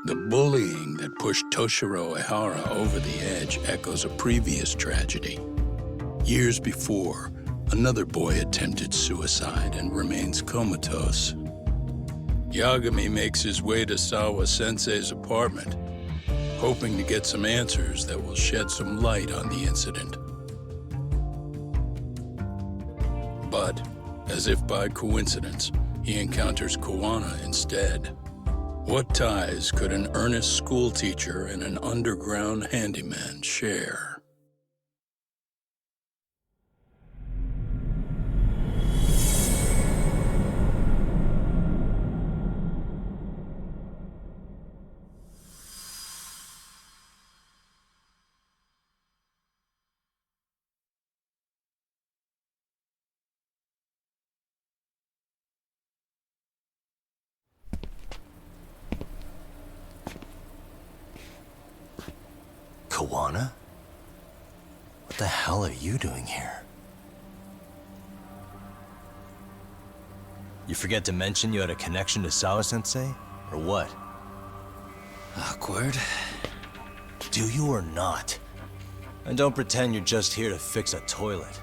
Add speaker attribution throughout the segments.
Speaker 1: The bullying that pushed Toshiro Ehara over the edge echoes a previous tragedy. Years before, another boy attempted suicide and remains comatose. Yagami makes his way to Sawa-sensei's apartment, hoping to get some answers that will shed some light on the incident. But, as if by coincidence, he encounters Kawana instead. What ties could an earnest schoolteacher and an underground handyman share?
Speaker 2: Kawana? What the hell are you doing here? You forget to mention you had a connection to Sawa-sensei? Or what?
Speaker 3: Awkward.
Speaker 2: Do you or not? And don't pretend you're just here to fix a toilet.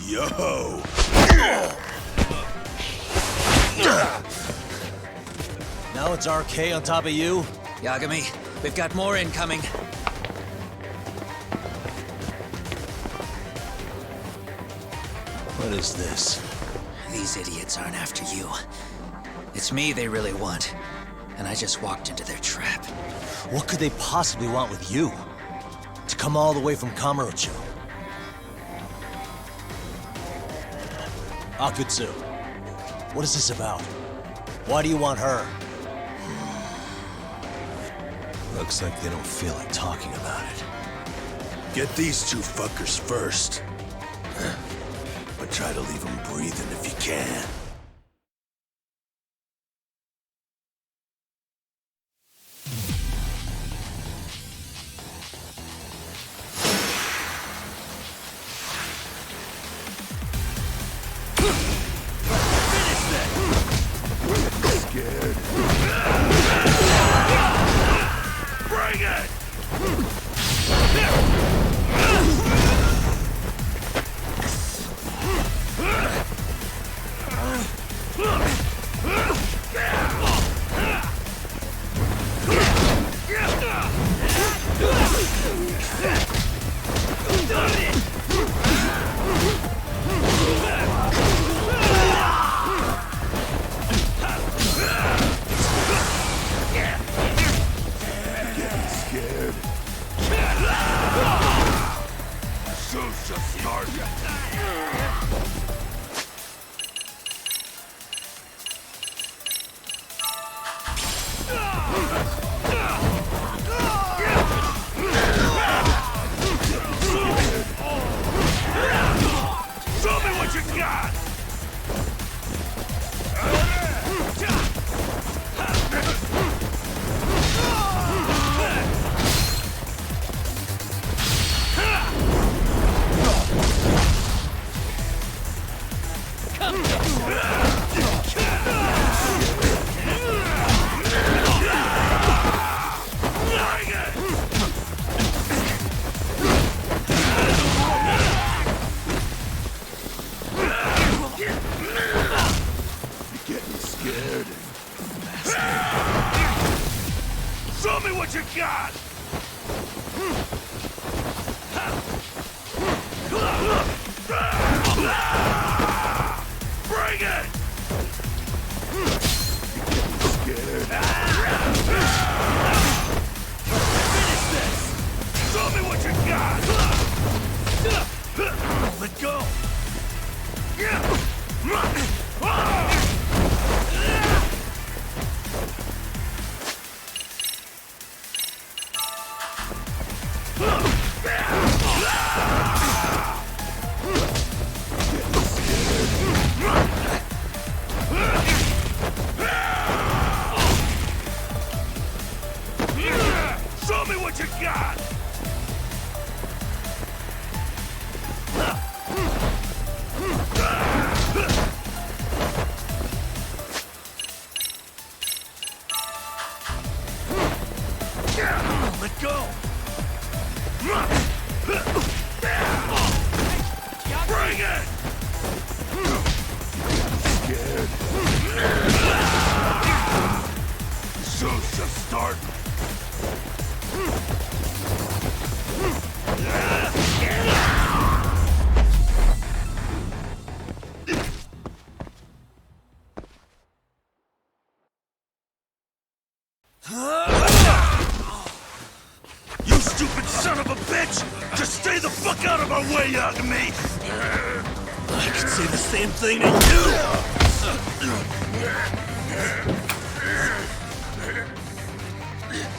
Speaker 4: Yo!
Speaker 2: Now it's RK on top of you?
Speaker 3: Yagami, we've got more incoming.
Speaker 2: What is this?
Speaker 3: These idiots aren't after you. It's me they really want. And I just walked into their trap.
Speaker 2: What could they possibly want with you? To come all the way from Kamurocho? Akutsu, what is this about? Why do you want her? Looks like they don't feel like talking about it.
Speaker 4: Get these two fuckers first. But try to leave them breathing if you can. Show's just starting. You stupid son of a bitch! Just stay the fuck out of my way, Yagami! I could say the same thing to you!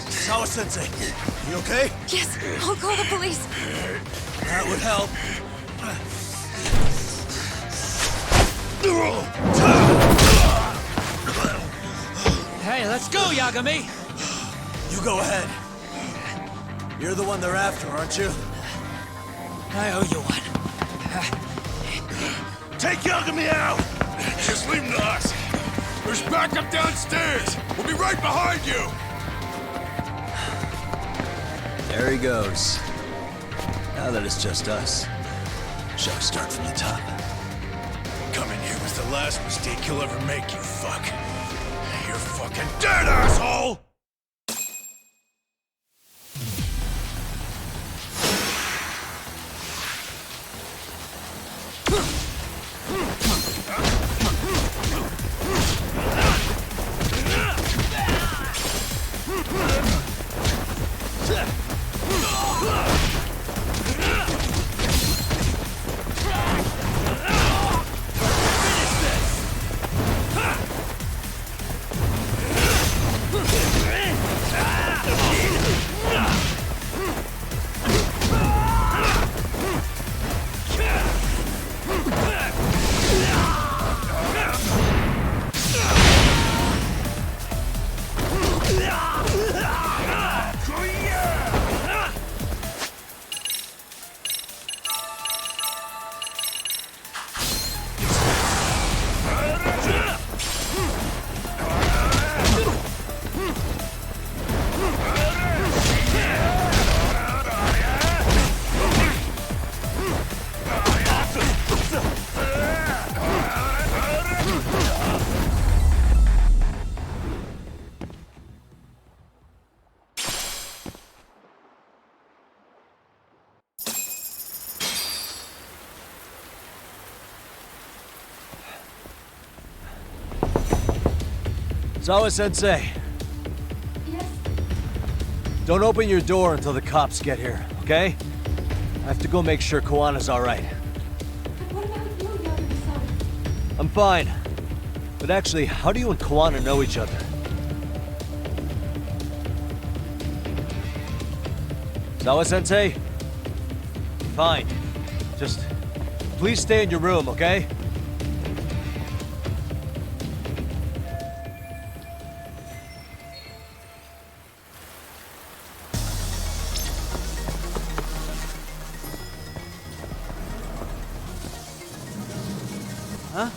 Speaker 2: Sawa-sensei, you okay?
Speaker 5: Yes, I'll call the police.
Speaker 2: That would help.
Speaker 3: Hey, let's go, Yagami!
Speaker 2: You go ahead. You're the one they're after, aren't you?
Speaker 3: I owe you one.
Speaker 4: Take Yagami out! Just leave him to us. There's backup downstairs. We'll be right behind you.
Speaker 2: There he goes. Now that it's just us, shall we start from the top?
Speaker 4: Coming here was the last mistake you'll ever make, you fuck. You're fucking dead, asshole!
Speaker 2: Sawa-sensei,
Speaker 5: Yes?
Speaker 2: don't open your door until the cops get here, okay? I have to go make sure Koana's alright.
Speaker 5: But what about you, Yagami-san?
Speaker 2: I'm fine. But actually, how do you and Koana know each other? Sawa-sensei? Fine. Just please stay in your room, okay?
Speaker 6: Huh?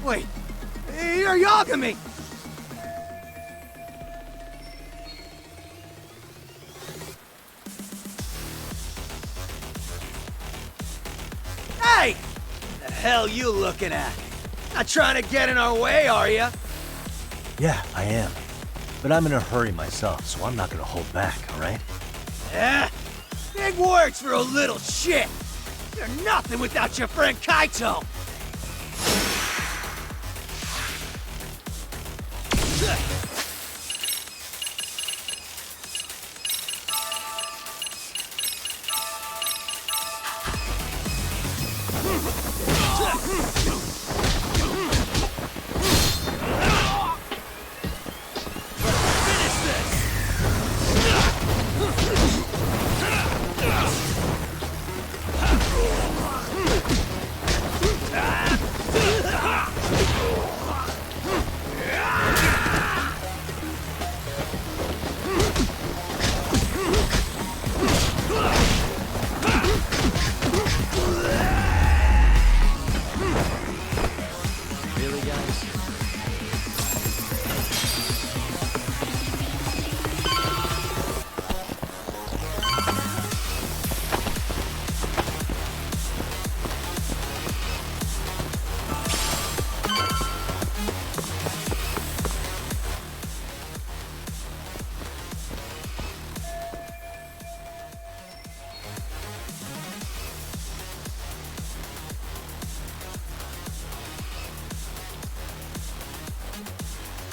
Speaker 6: Wait, you're Yagami! Hey! The hell you looking at? Not trying to get in our way, are ya?
Speaker 2: Yeah, I am. But I'm in a hurry myself, so I'm not gonna hold back, alright?
Speaker 6: Yeah? Big words for a little shit! You're nothing without your friend Kaito!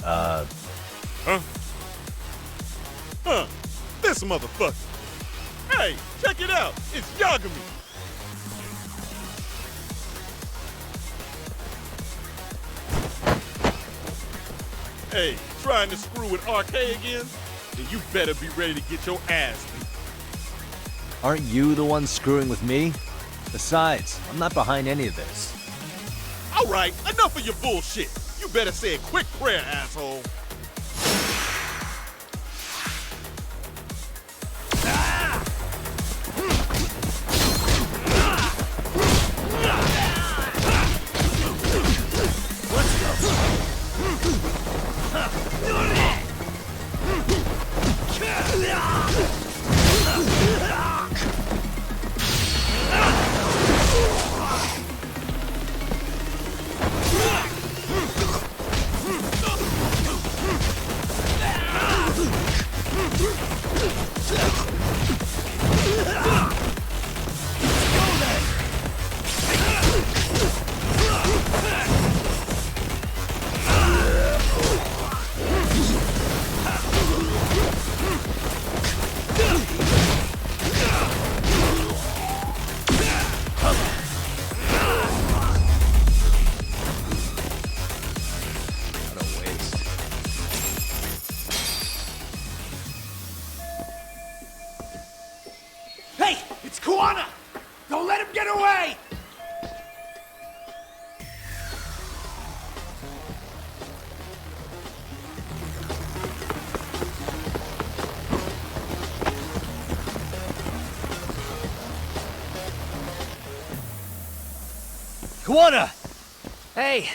Speaker 4: Huh. This motherfucker. Hey, check it out. It's Yagami. Hey, trying to screw with RK again? Then you better be ready to get your ass beat.
Speaker 2: Aren't you the one screwing with me? Besides, I'm not behind any of this.
Speaker 4: All right, enough of your bullshit. You better say a quick prayer, asshole.
Speaker 6: Hey, it's Kuwana! Don't let him get away!
Speaker 2: Kuwana!
Speaker 3: Hey,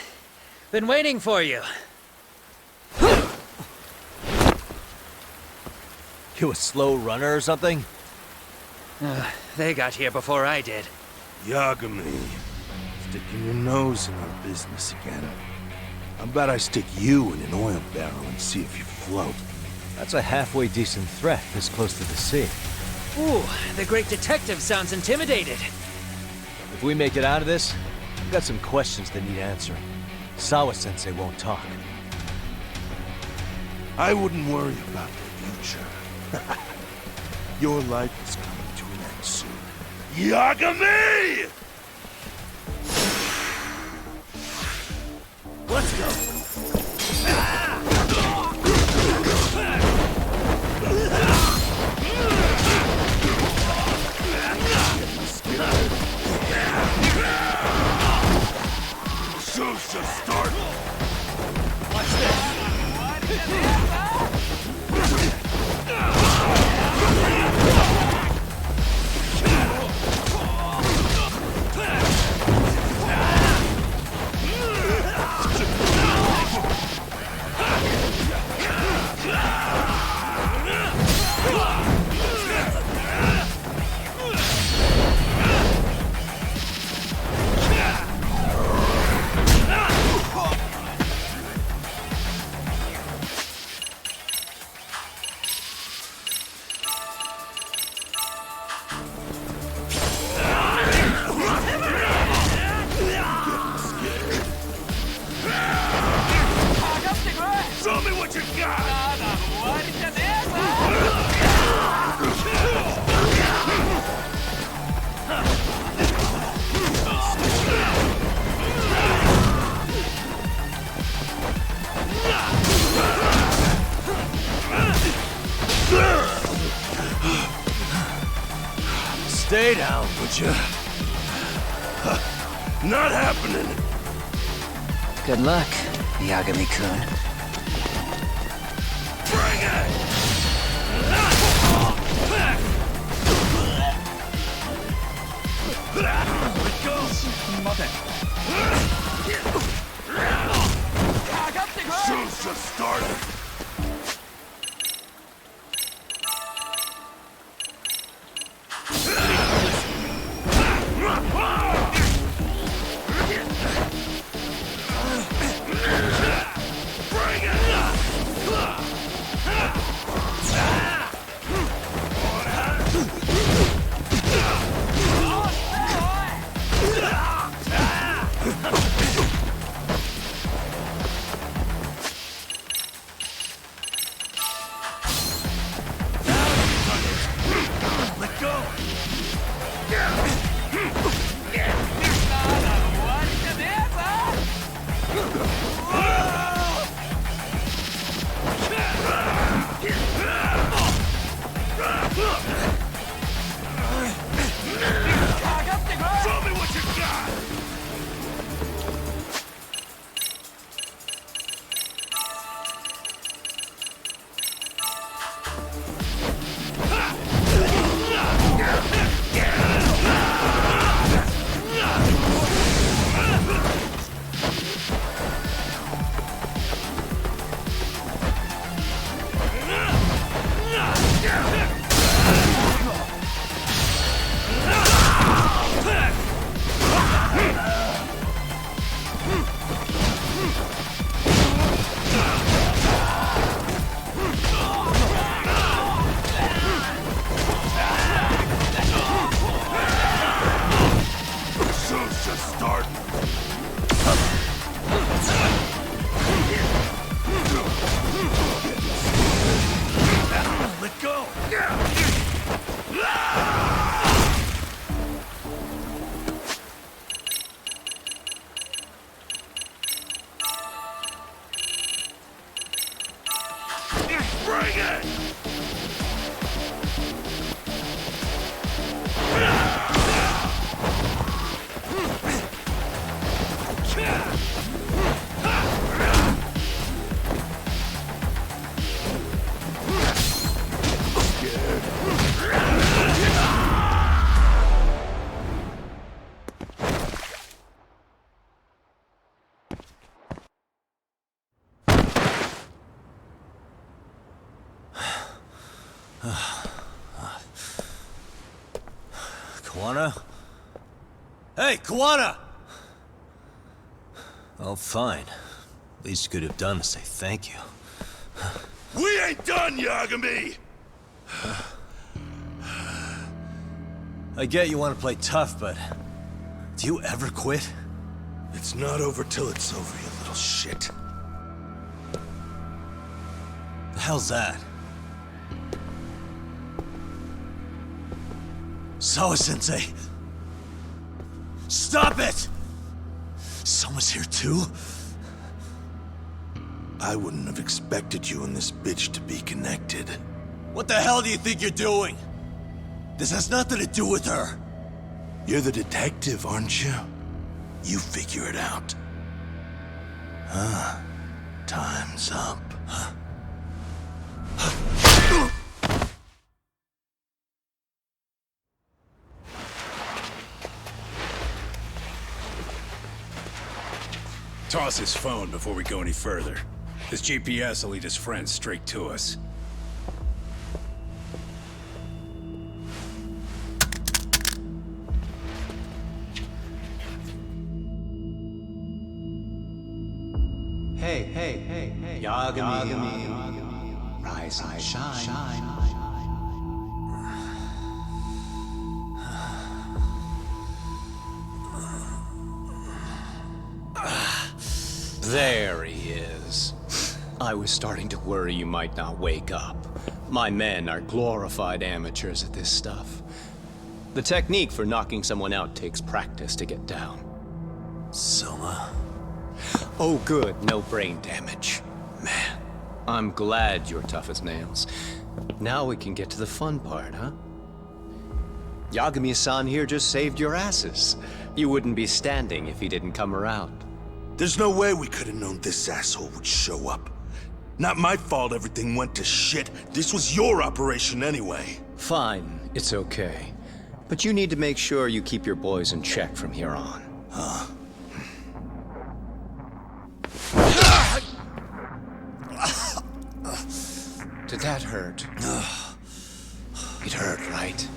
Speaker 3: been waiting for you.
Speaker 2: You a slow runner or something?
Speaker 3: They got here before I did.
Speaker 7: Yagami, sticking your nose in our business again. How about I stick you in an oil barrel and see if you float?
Speaker 2: That's a halfway decent threat this close to the sea.
Speaker 3: Ooh, the great detective sounds intimidated.
Speaker 2: If we make it out of this, I've got some questions that need answering. Sawa-sensei won't talk.
Speaker 7: I wouldn't worry about the future. Your life is coming to an end soon. Yagami!
Speaker 6: Let's go!
Speaker 7: Show's just started.
Speaker 6: Watch this!
Speaker 4: Show me what you got!
Speaker 2: Stay down, would you?
Speaker 7: Not happening.
Speaker 3: Good luck, Yagami-kun.
Speaker 7: Bring it! Show's just started.
Speaker 4: Hadouken!
Speaker 2: Kawana? Hey, Kawana! Oh, fine. Least you could have done is say thank you.
Speaker 4: We ain't done, Yagami!
Speaker 2: I get you want to play tough, but do you ever quit?
Speaker 7: It's not over till it's over, you little shit.
Speaker 2: The hell's that? Sawa-sensei! Stop it! Someone's here too?
Speaker 7: I wouldn't have expected you and this bitch to be connected.
Speaker 2: What the hell do you think you're doing? This has nothing to do with her.
Speaker 7: You're the detective, aren't you? You figure it out. Huh? Time's up.
Speaker 8: Toss his phone before we go any further. This GPS will lead his friends straight to us.
Speaker 9: Hey, Yagami. Rise and shine.
Speaker 10: There he is. I was starting to worry you might not wake up. My men are glorified amateurs at this stuff. The technique for knocking someone out takes practice to get down.
Speaker 2: Soma?
Speaker 10: Oh good, no brain damage. Man, I'm glad you're tough as nails. Now we can get to the fun part, huh? Yagami-san here just saved your asses. You wouldn't be standing if he didn't come around.
Speaker 7: There's no way we could have known this asshole would show up. Not my fault everything went to shit. This was your operation anyway.
Speaker 10: Fine, it's okay. But you need to make sure you keep your boys in check from here on.
Speaker 7: Huh?
Speaker 10: Did that hurt? It hurt, right?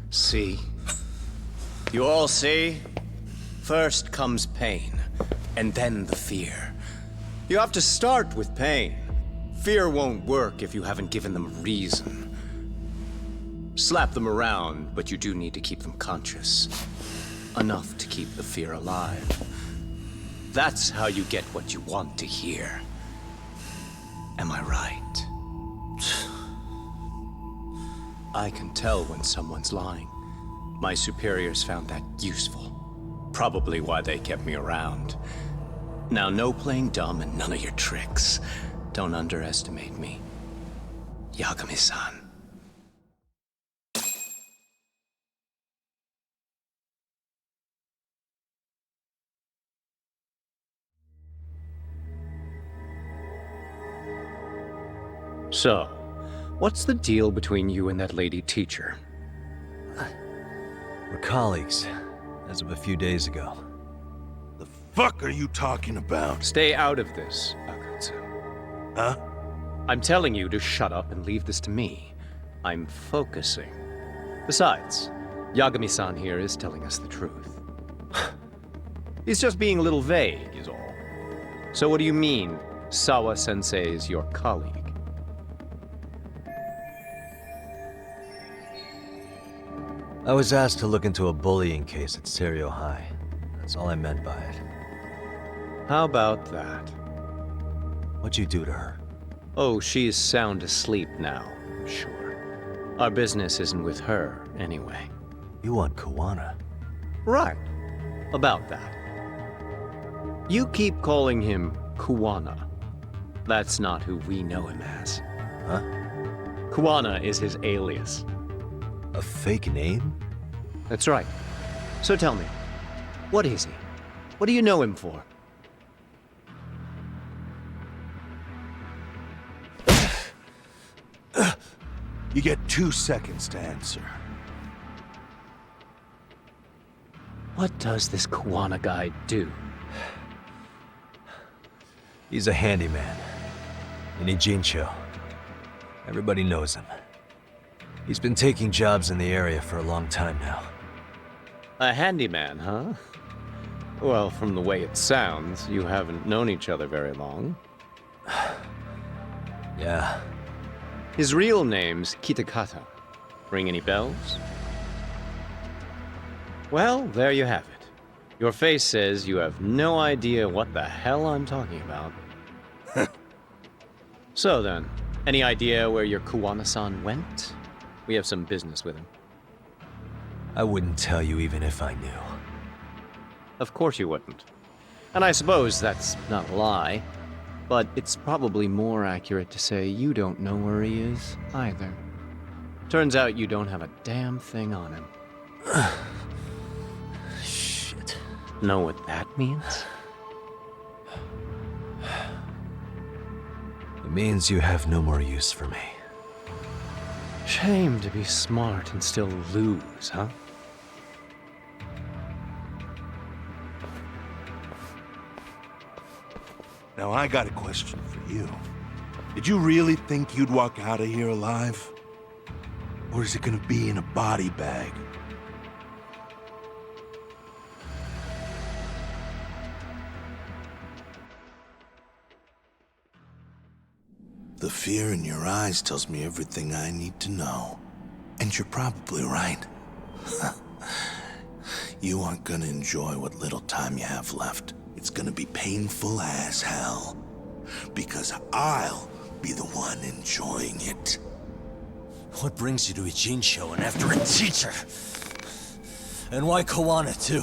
Speaker 10: See? You all see? First comes pain, and then the fear. You have to start with pain. Fear won't work if you haven't given them a reason. Slap them around, but you do need to keep them conscious. Enough to keep the fear alive. That's how you get what you want to hear. Am I right? I can tell when someone's lying. My superiors found that useful. Probably why they kept me around. Now, no playing dumb and none of your tricks. Don't underestimate me. Yagami-san. So, what's the deal between you and that lady teacher?
Speaker 2: We're colleagues, as of a few days ago.
Speaker 7: The fuck are you talking about?
Speaker 10: Stay out of this, Akutsu.
Speaker 7: Huh?
Speaker 10: I'm telling you to shut up and leave this to me. I'm focusing. Besides, Yagami-san here is telling us the truth. He's just being a little vague, is all. So what do you mean, Sawa-sensei is your colleague?
Speaker 2: I was asked to look into a bullying case at Serio High. That's all I meant by it.
Speaker 10: How about that?
Speaker 2: What'd you do to her?
Speaker 10: Oh, she's sound asleep now, I'm sure. Our business isn't with her, anyway.
Speaker 2: You want Kawana?
Speaker 10: Right. About that. You keep calling him Kuwana. That's not who we know him as.
Speaker 2: Huh?
Speaker 10: Kuwana is his alias.
Speaker 2: A fake name?
Speaker 10: That's right. So tell me, what is he? What do you know him for?
Speaker 7: You get 2 seconds to answer.
Speaker 10: What does this Kuwana guy do?
Speaker 2: He's a handyman. In Ijincho. Everybody knows him. He's been taking jobs in the area for a long time now.
Speaker 10: A handyman, huh? Well, from the way it sounds, you haven't known each other very long.
Speaker 2: Yeah.
Speaker 10: His real name's Kitakata. Ring any bells? Well, there you have it. Your face says you have no idea what the hell I'm talking about. So then, any idea where your Kuwana-san went? We have some business with him.
Speaker 2: I wouldn't tell you even if I knew.
Speaker 10: Of course you wouldn't. And I suppose that's not a lie, but it's probably more accurate to say you don't know where he is, either. Turns out you don't have a damn thing on him.
Speaker 2: Shit.
Speaker 10: Know what that means?
Speaker 2: It means you have no more use for me.
Speaker 10: Shame to be smart and still lose, huh?
Speaker 7: Now I got a question for you. Did you really think you'd walk out of here alive? Or is it gonna be in a body bag? The fear in your eyes tells me everything I need to know. And you're probably right. You aren't gonna enjoy what little time you have left. It's gonna be painful as hell. Because I'll be the one enjoying it.
Speaker 2: What brings you to Ijincho and after a teacher? And why Kuwana too?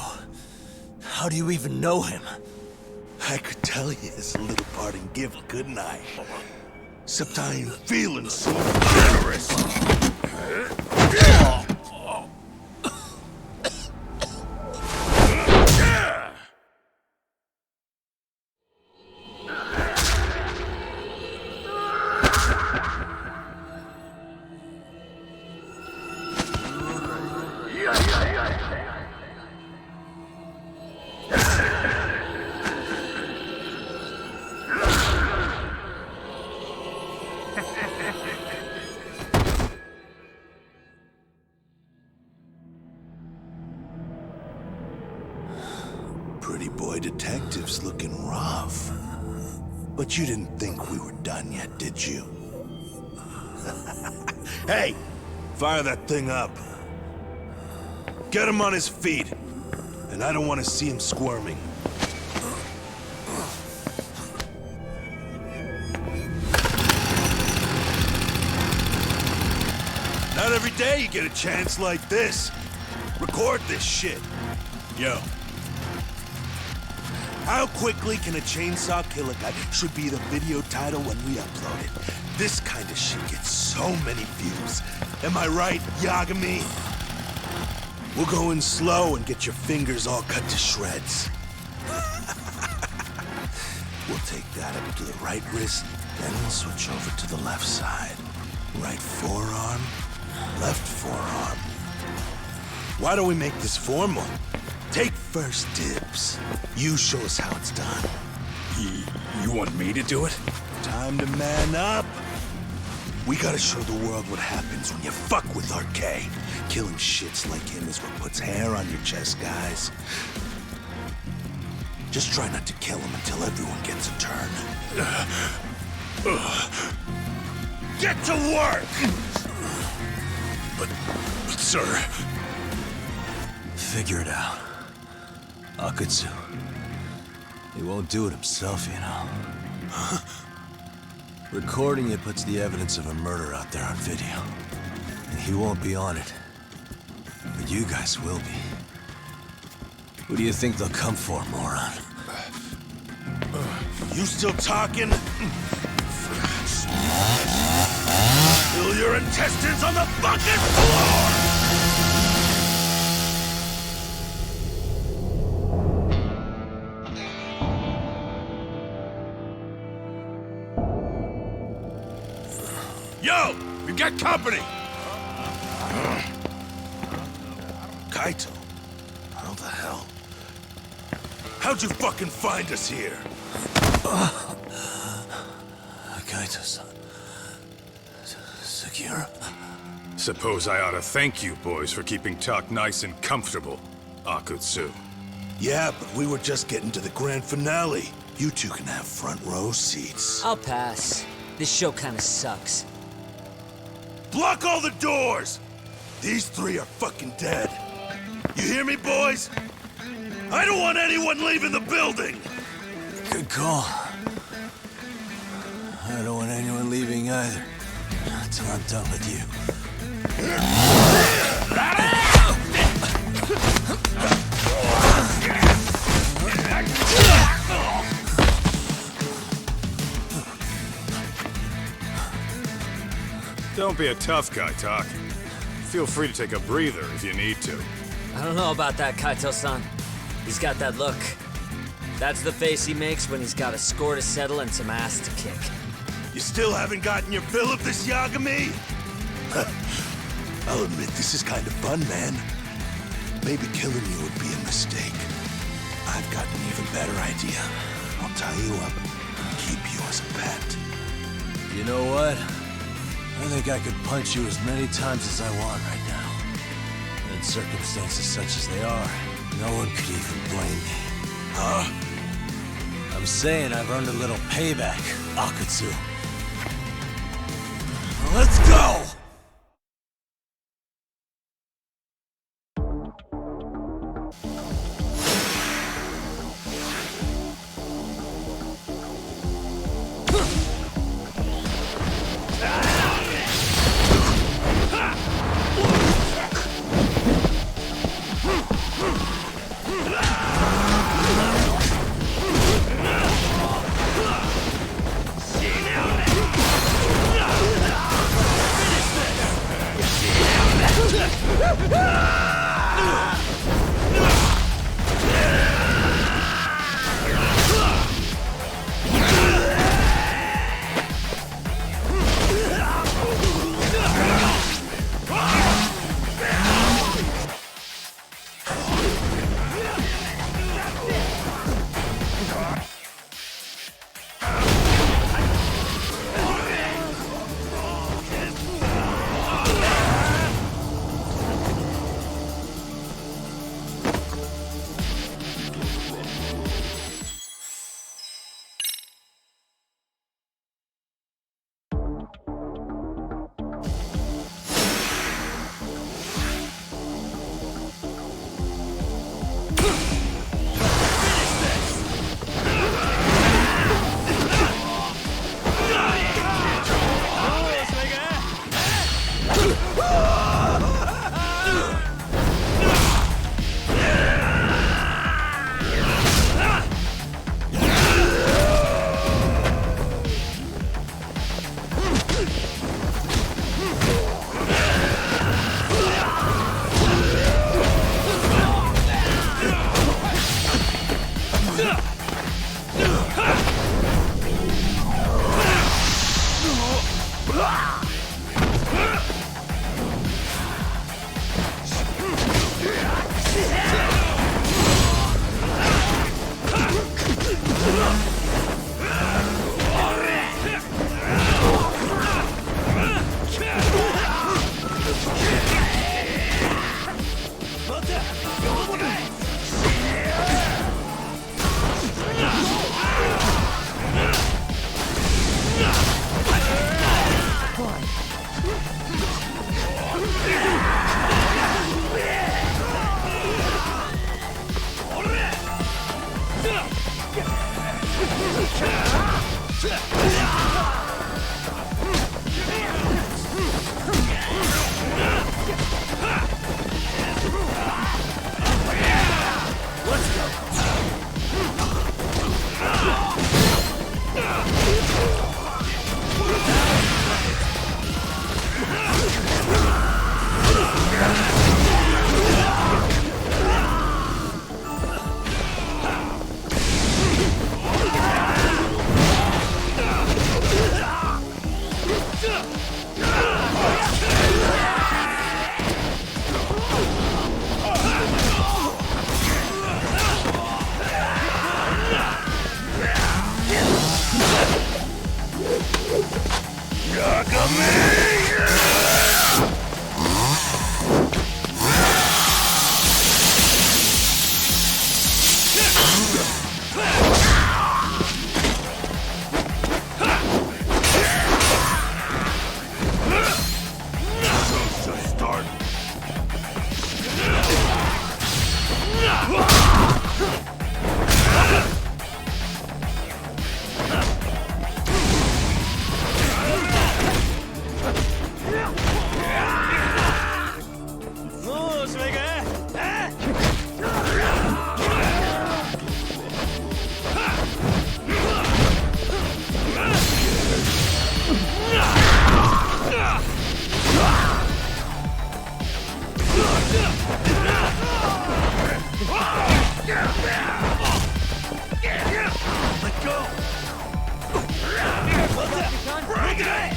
Speaker 2: How do you even know him?
Speaker 7: I could tell you as a little parting gift, couldn't I? Except I ain't feeling so generous. Pretty boy detectives looking rough. But you didn't think we were done yet, did you? Hey! Fire that thing up. Get him on his feet. And I don't want to see him squirming. Not every day you get a chance like this. Record this shit. Yo. How quickly can a chainsaw kill a guy should be the video title when we upload it. This kind of shit gets so many views. Am I right, Yagami? We'll go in slow and get your fingers all cut to shreds. We'll take that up to the right wrist, then we'll switch over to the left side. Right forearm, left forearm. Why don't we make this formal? Take first dibs. You show us how it's done.
Speaker 8: You want me to do it?
Speaker 7: Time to man up. We gotta show the world what happens when you fuck with RK. Killing shits like him is what puts hair on your chest, guys. Just try not to kill him until everyone gets a turn. Get to work!
Speaker 8: But sir...
Speaker 2: Figure it out. Akutsu. He won't do it himself, you know. Recording it puts the evidence of a murder out there on video. And he won't be on it. But you guys will be. Who do you think they'll come for, moron?
Speaker 7: You still talking? Spill your intestines on the fucking floor!
Speaker 4: Yo! We got company!
Speaker 7: Kaito? How the hell? How'd you fucking find us here?
Speaker 2: Kaito-san. Sekira.
Speaker 8: Suppose I ought to thank you boys for keeping talk nice and comfortable, Akutsu.
Speaker 7: Yeah, but we were just getting to the grand finale. You two can have front row seats.
Speaker 11: I'll pass. This show kinda sucks.
Speaker 7: Block all the doors! These three are fucking dead. You hear me, boys? I don't want anyone leaving the building!
Speaker 2: Good call. I don't want anyone leaving either. Until I'm done with you.
Speaker 8: Don't be a tough guy, Talk. Feel free to take a breather if you need to.
Speaker 11: I don't know about that, Kaito-san. He's got that look. That's the face he makes when he's got a score to settle and some ass to kick.
Speaker 7: You still haven't gotten your fill of this, Yagami? I'll admit, this is kind of fun, man. Maybe killing you would be a mistake. I've got an even better idea. I'll tie you up and keep you as a pet.
Speaker 2: You know what? I think I could punch you as many times as I want right now. In circumstances such as they are, no one could even blame me.
Speaker 7: Huh?
Speaker 2: I'm saying I've earned a little payback, Akutsu. Let's go!
Speaker 4: Let go! Bring it!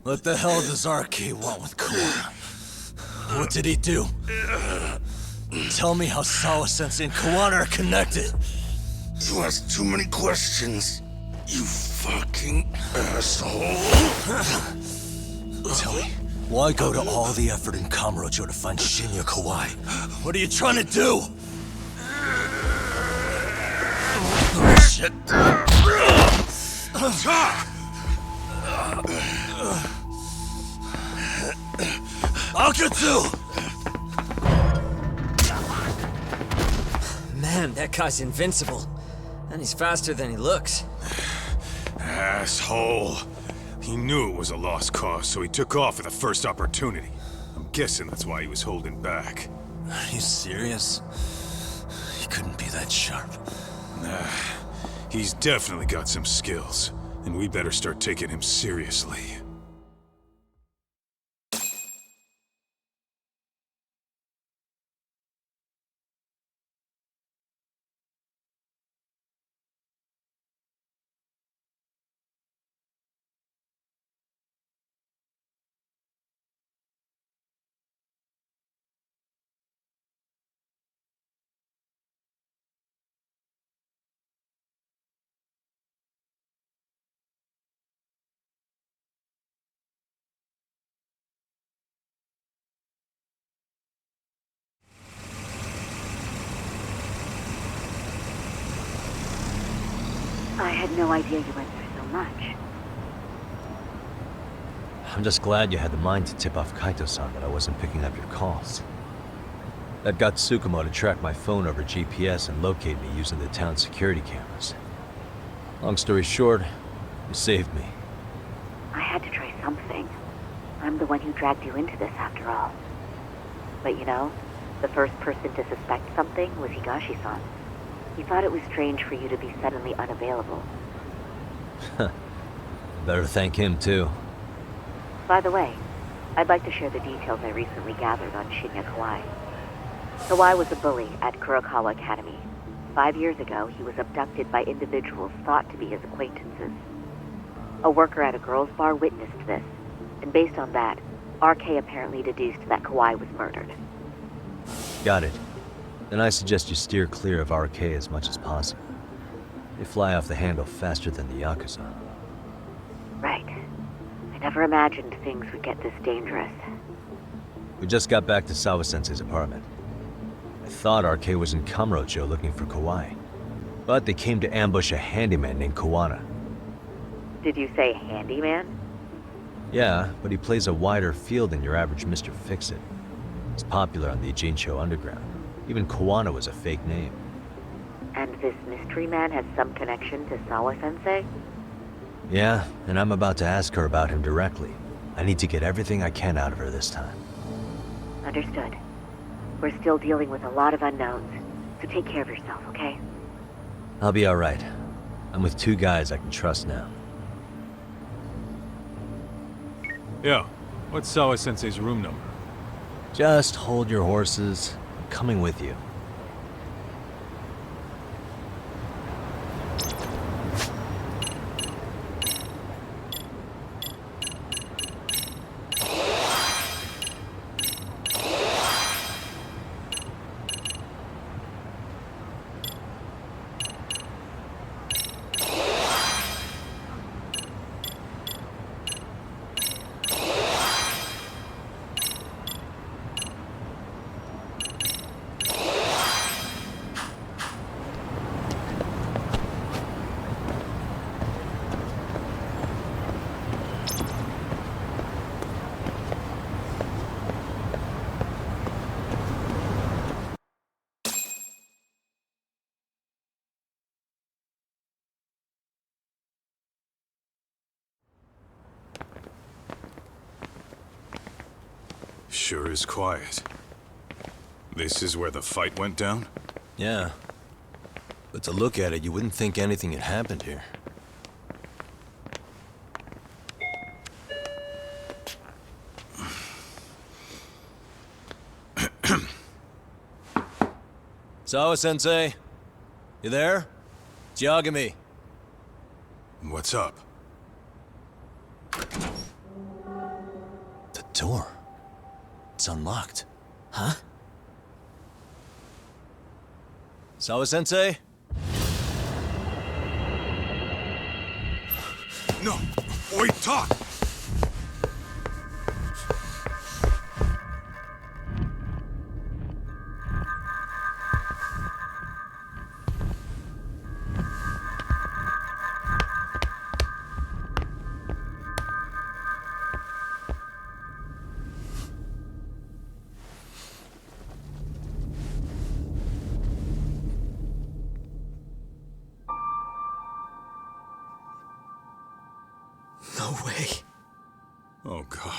Speaker 2: What the hell does RK want with Kawana? What did he do? Tell me how Sawa-sensei and Kawana are connected.
Speaker 7: You ask too many questions, you fucking asshole.
Speaker 2: Tell me, why go to all the effort in Kamurocho to find Shinya Kawai? What are you trying to do?
Speaker 7: Shit.
Speaker 2: Akutsu!
Speaker 11: Man, that guy's invincible. And he's faster than he looks.
Speaker 8: Asshole. He knew it was a lost cause, so he took off at the first opportunity. I'm guessing that's why he was holding back.
Speaker 2: Are you serious? He couldn't be that sharp.
Speaker 8: Nah, he's definitely got some skills, and we better start taking him seriously.
Speaker 12: I had no idea you went through so much.
Speaker 2: I'm just glad you had the mind to tip off Kaito-san that I wasn't picking up your calls. That got Tsukumo to track my phone over GPS and locate me using the town's security cameras. Long story short, you saved me.
Speaker 12: I had to try something. I'm the one who dragged you into this after all. But you know, the first person to suspect something was Higashi-san. He thought it was strange for you to be suddenly unavailable.
Speaker 2: Better thank him, too.
Speaker 12: By the way, I'd like to share the details I recently gathered on Shinya Kawai. Kawai was a bully at Kurokawa Academy. 5 years ago, he was abducted by individuals thought to be his acquaintances. A worker at a girls' bar witnessed this, and based on that, RK apparently deduced that Kawai was murdered.
Speaker 2: Got it. Then I suggest you steer clear of RK as much as possible. They fly off the handle faster than the Yakuza.
Speaker 12: Right. I never imagined things would get this dangerous.
Speaker 2: We just got back to Sawa-sensei's apartment. I thought RK was in Kamurocho looking for Kawai. But they came to ambush a handyman named Kawana.
Speaker 12: Did you say handyman?
Speaker 2: Yeah, but he plays a wider field than your average Mr. Fix-It. He's popular on the Ijincho underground. Even Kawana was a fake name.
Speaker 12: And this mystery man has some connection to Sawa-sensei?
Speaker 2: Yeah, and I'm about to ask her about him directly. I need to get everything I can out of her this time.
Speaker 12: Understood. We're still dealing with a lot of unknowns, so take care of yourself, okay?
Speaker 2: I'll be alright. I'm with 2 guys I can trust now.
Speaker 8: Yo, what's Sawa-sensei's room number?
Speaker 2: Just hold your horses. I'm coming with you.
Speaker 8: Sure is quiet. This is where the fight went down?
Speaker 2: Yeah. But to look at it, you wouldn't think anything had happened here. Sawa-sensei? You there? It's Yagami.
Speaker 8: What's up?
Speaker 2: The door. It's unlocked.
Speaker 11: Huh?
Speaker 2: Sawa-sensei?
Speaker 8: No! Wait, talk!
Speaker 11: No way.
Speaker 8: Oh, God.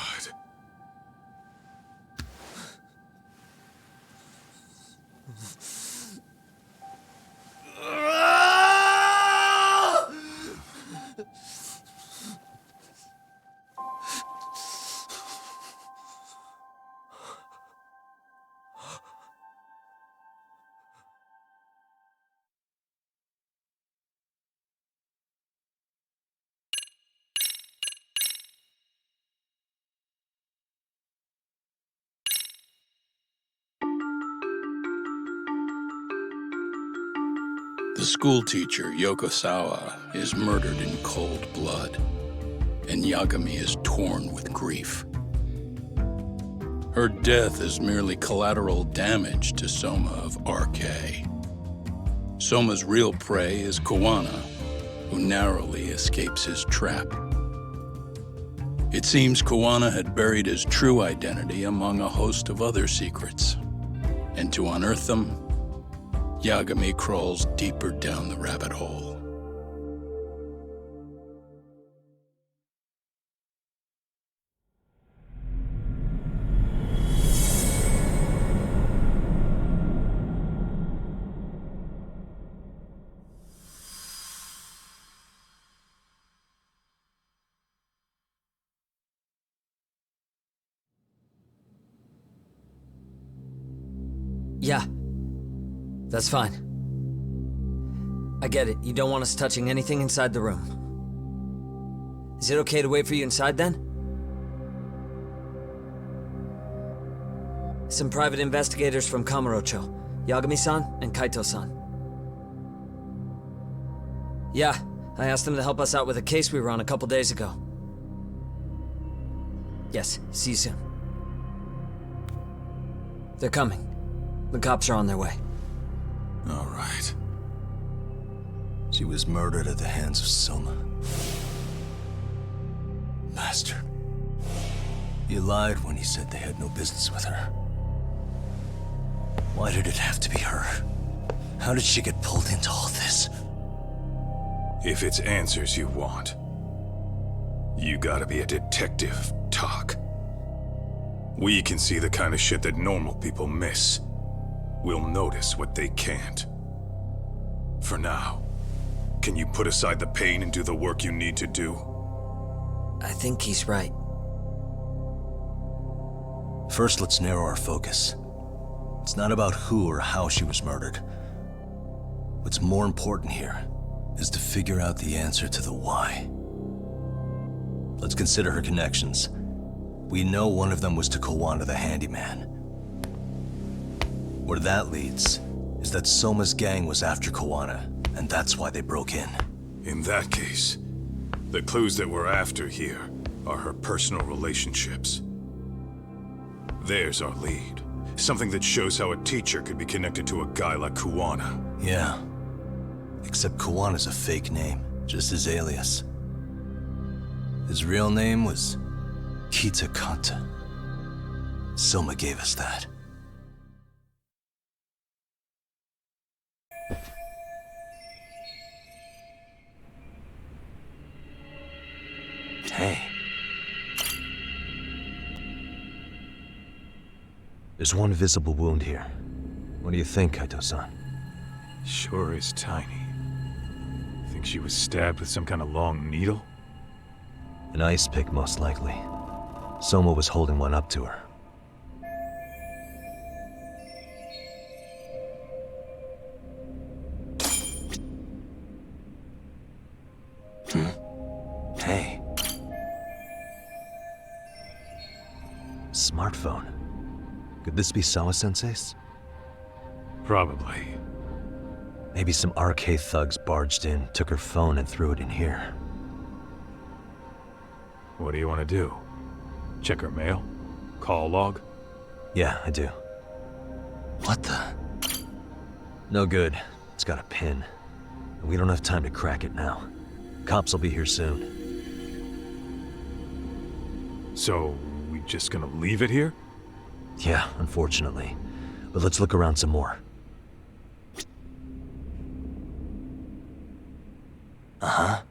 Speaker 1: The schoolteacher, Yokosawa, is murdered in cold blood, and Yagami is torn with grief. Her death is merely collateral damage to Soma of RK. Soma's real prey is Kawana, who narrowly escapes his trap. It seems Kawana had buried his true identity among a host of other secrets, and to unearth them, Yagami crawls deeper down the rabbit hole.
Speaker 11: Yeah. That's fine. I get it. You don't want us touching anything inside the room. Is it okay to wait for you inside then? Some private investigators from Kamurocho, Yagami-san and Kaito-san. Yeah, I asked them to help us out with a case we were on a couple days ago. Yes, see you soon. They're coming. The cops are on their way.
Speaker 8: All right.
Speaker 2: She was murdered at the hands of Soma. Bastard. He lied when he said they had no business with her. Why did it have to be her? How did she get pulled into all this?
Speaker 8: If it's answers you want, you gotta be a detective, Talk. We can see the kind of shit that normal people miss. We'll notice what they can't. For now, can you put aside the pain and do the work you need to do?
Speaker 11: I think he's right.
Speaker 2: First, let's narrow our focus. It's not about who or how she was murdered. What's more important here is to figure out the answer to the why. Let's consider her connections. We know one of them was to Kawana the handyman. Where that leads is that Soma's gang was after Kawana, and that's why they broke in.
Speaker 8: In that case, the clues that we're after here are her personal relationships. There's our lead. Something that shows how a teacher could be connected to a guy like Kawana.
Speaker 2: Yeah. Except Kawana's a fake name, just his alias. His real name was Kitakata. Soma gave us that. Hey. There's one visible wound here. What do you think, Kaito-san?
Speaker 8: Sure is tiny. Think she was stabbed with some kind of long needle?
Speaker 2: An ice pick, most likely. Soma was holding one up to her.
Speaker 7: Hey.
Speaker 2: Smartphone. Could this be Sawa-sensei's?
Speaker 8: Probably.
Speaker 2: Maybe some arcade thugs barged in, took her phone, and threw it in here.
Speaker 8: What do you want to do? Check her mail? Call log?
Speaker 2: Yeah, I do.
Speaker 7: What the?
Speaker 2: No good. It's got a pin. And we don't have time to crack it now. Cops will be here soon.
Speaker 8: So, we just gonna leave it here?
Speaker 2: Yeah, unfortunately. But let's look around some more.
Speaker 7: Uh-huh.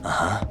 Speaker 7: Uh-huh.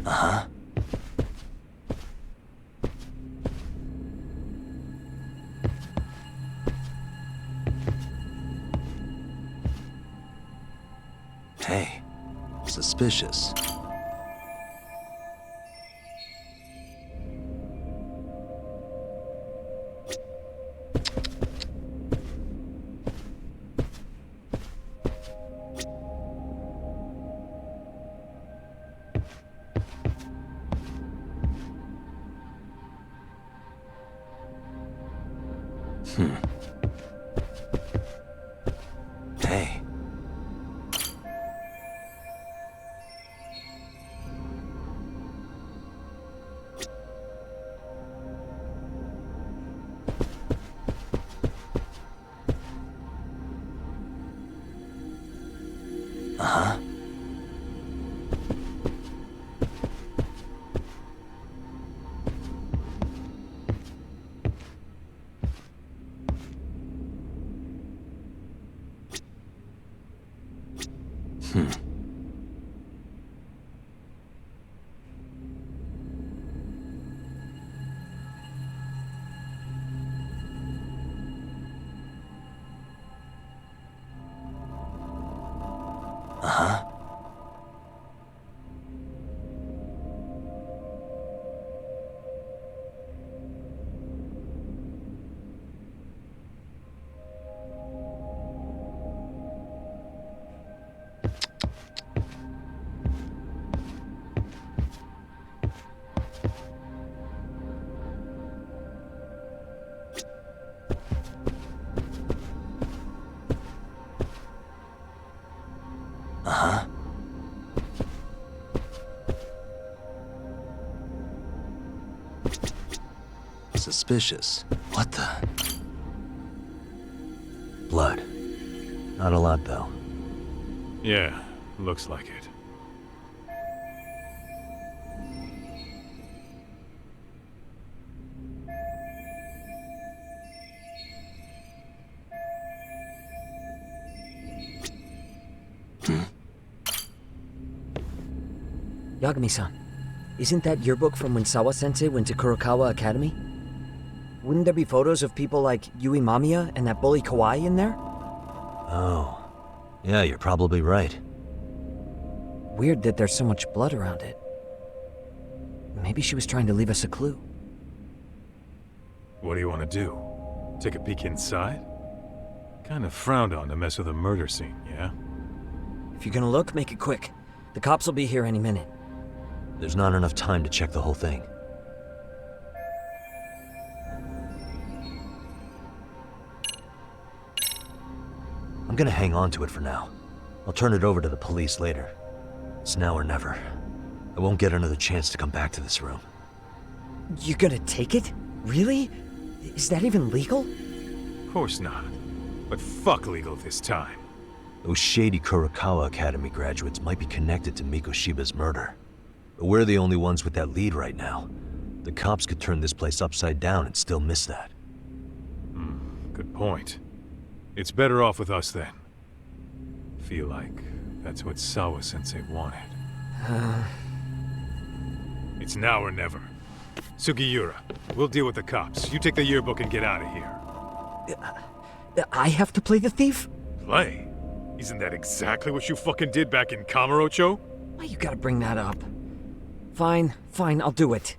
Speaker 7: Uh-huh. Hey, suspicious. Hey. Uh-huh. Uh-huh. Uh-huh. Suspicious. What the?
Speaker 2: Blood. Not a lot, though.
Speaker 8: Yeah, looks like it.
Speaker 11: Yagami-san, isn't that your book from when Sawa-sensei went to Kurokawa Academy? wouldn't there be photos of people like Yui Mamiya and that bully Kawaii in there?
Speaker 2: Oh. Yeah, you're probably right.
Speaker 11: Weird that there's so much blood around it. Maybe she was trying to leave us a clue.
Speaker 8: What do you want to do? Take a peek inside? Kind of frowned on to mess with a murder scene, yeah?
Speaker 11: If you're gonna look, make it quick. The cops will be here any minute.
Speaker 2: There's not enough time to check the whole thing. I'm gonna hang on to it for now. I'll turn it over to the police later. It's now or never. I won't get another chance to come back to this room.
Speaker 11: You're gonna take it? Really? Is that even legal?
Speaker 8: Of course not. But fuck legal this time.
Speaker 2: Those shady Kurokawa Academy graduates might be connected to Mikoshiba's murder. But we're the only ones with that lead right now. The cops could turn this place upside down and still miss that.
Speaker 8: Good point. It's better off with us then. Feel like that's what Sawa-sensei wanted. It's now or never. Sugiura, we'll deal with the cops. You take the yearbook and get out of here.
Speaker 11: I have to play the thief?
Speaker 8: Play? Isn't that exactly what you fucking did back in Kamurocho?
Speaker 11: Why you gotta bring that up? Fine, I'll do it.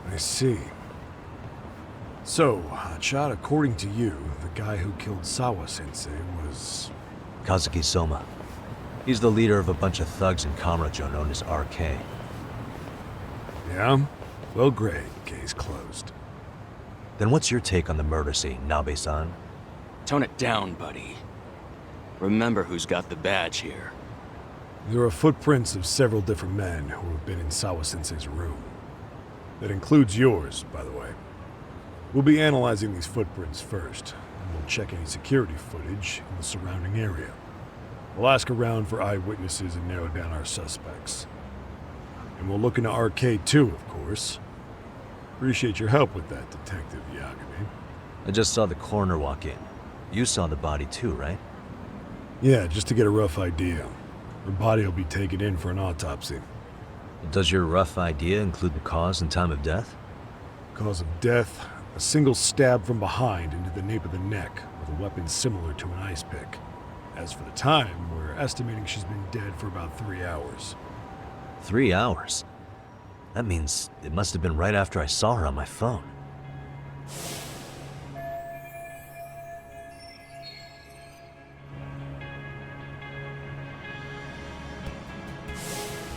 Speaker 13: I see. So, Hotshot, according to you, the guy who killed Sawa-sensei was...
Speaker 2: Kazuki Soma. He's the leader of a bunch of thugs in Kamurocho known as RK.
Speaker 13: Yeah? Well, great. Case closed.
Speaker 2: Then what's your take on the murder scene, Nabe-san?
Speaker 14: Tone it down, buddy. Remember who's got the badge here.
Speaker 13: There are footprints of several different men who have been in Sawa-sensei's room. That includes yours, by the way. We'll be analyzing these footprints first, and we'll check any security footage in the surrounding area. We'll ask around for eyewitnesses and narrow down our suspects. And we'll look into RK too, of course. Appreciate your help with that, Detective Yagami.
Speaker 2: I just saw the coroner walk in. You saw the body too, right?
Speaker 13: Yeah, just to get a rough idea. The body will be taken in for an autopsy.
Speaker 2: Does your rough idea include the cause and time of death?
Speaker 13: Cause of death, a single stab from behind into the nape of the neck with a weapon similar to an ice pick. As for the time, we're estimating she's been dead for about 3 hours.
Speaker 2: 3 hours? That means it must have been right after I saw her on my phone.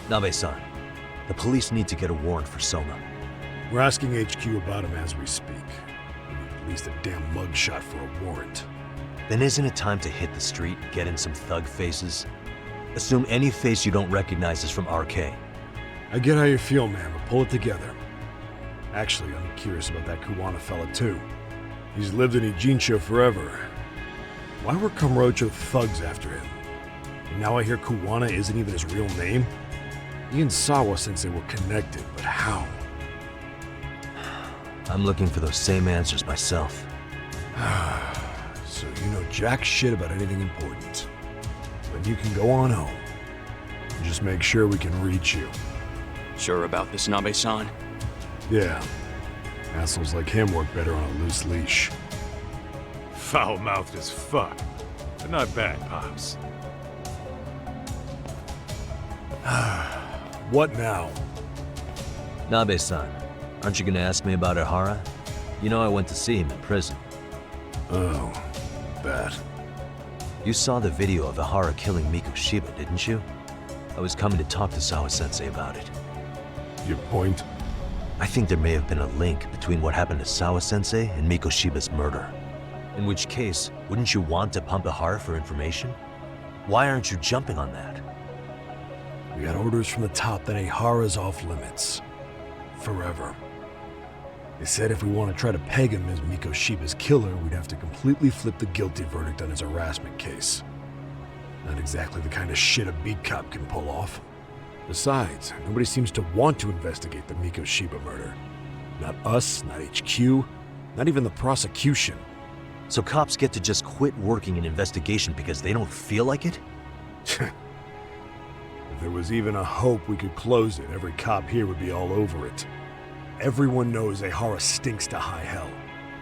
Speaker 2: Nabe-san, the police need to get a warrant for Soma.
Speaker 13: We're asking HQ about him as we speak. We need at least a damn mugshot for a warrant.
Speaker 2: Then isn't it time to hit the street, get in some thug faces? Assume any face you don't recognize is from RK.
Speaker 13: I get how you feel, man, but pull it together. Actually, I'm curious about that Kuwana fella too. He's lived in Ijincho forever. Why were Kamurocho thugs after him? And now I hear Kuwana isn't even his real name? He and Sawa-sensei were connected, but how?
Speaker 2: I'm looking for those same answers myself.
Speaker 13: So you know jack shit about anything important. But you can go on home. And just make sure we can reach you.
Speaker 14: Sure about this, Nabe-san?
Speaker 13: Yeah. Assholes like him work better on a loose leash.
Speaker 8: Foul-mouthed as fuck. But not bad, Pops.
Speaker 13: What now?
Speaker 2: Nabe-san, aren't you gonna ask me about Ihara? You know I went to see him in prison.
Speaker 13: Oh, that.
Speaker 2: You saw the video of Ihara killing Mikoshiba, didn't you? I was coming to talk to Sawa-sensei about it.
Speaker 13: Your point?
Speaker 2: I think there may have been a link between what happened to Sawa-sensei and Mikoshiba's murder. In which case, wouldn't you want to pump Ihara for information? Why aren't you jumping on that?
Speaker 13: We got orders from the top that Ihara's off limits. Forever. They said if we want to try to peg him as Mikoshiba's killer, we'd have to completely flip the guilty verdict on his harassment case. Not exactly the kind of shit a beat cop can pull off. Besides, nobody seems to want to investigate the Mikoshiba murder. Not us, not HQ, not even the prosecution.
Speaker 2: So cops get to just quit working an investigation because they don't feel like it?
Speaker 13: If there was even a hope we could close it, every cop here would be all over it. Everyone knows Ihara stinks to high hell,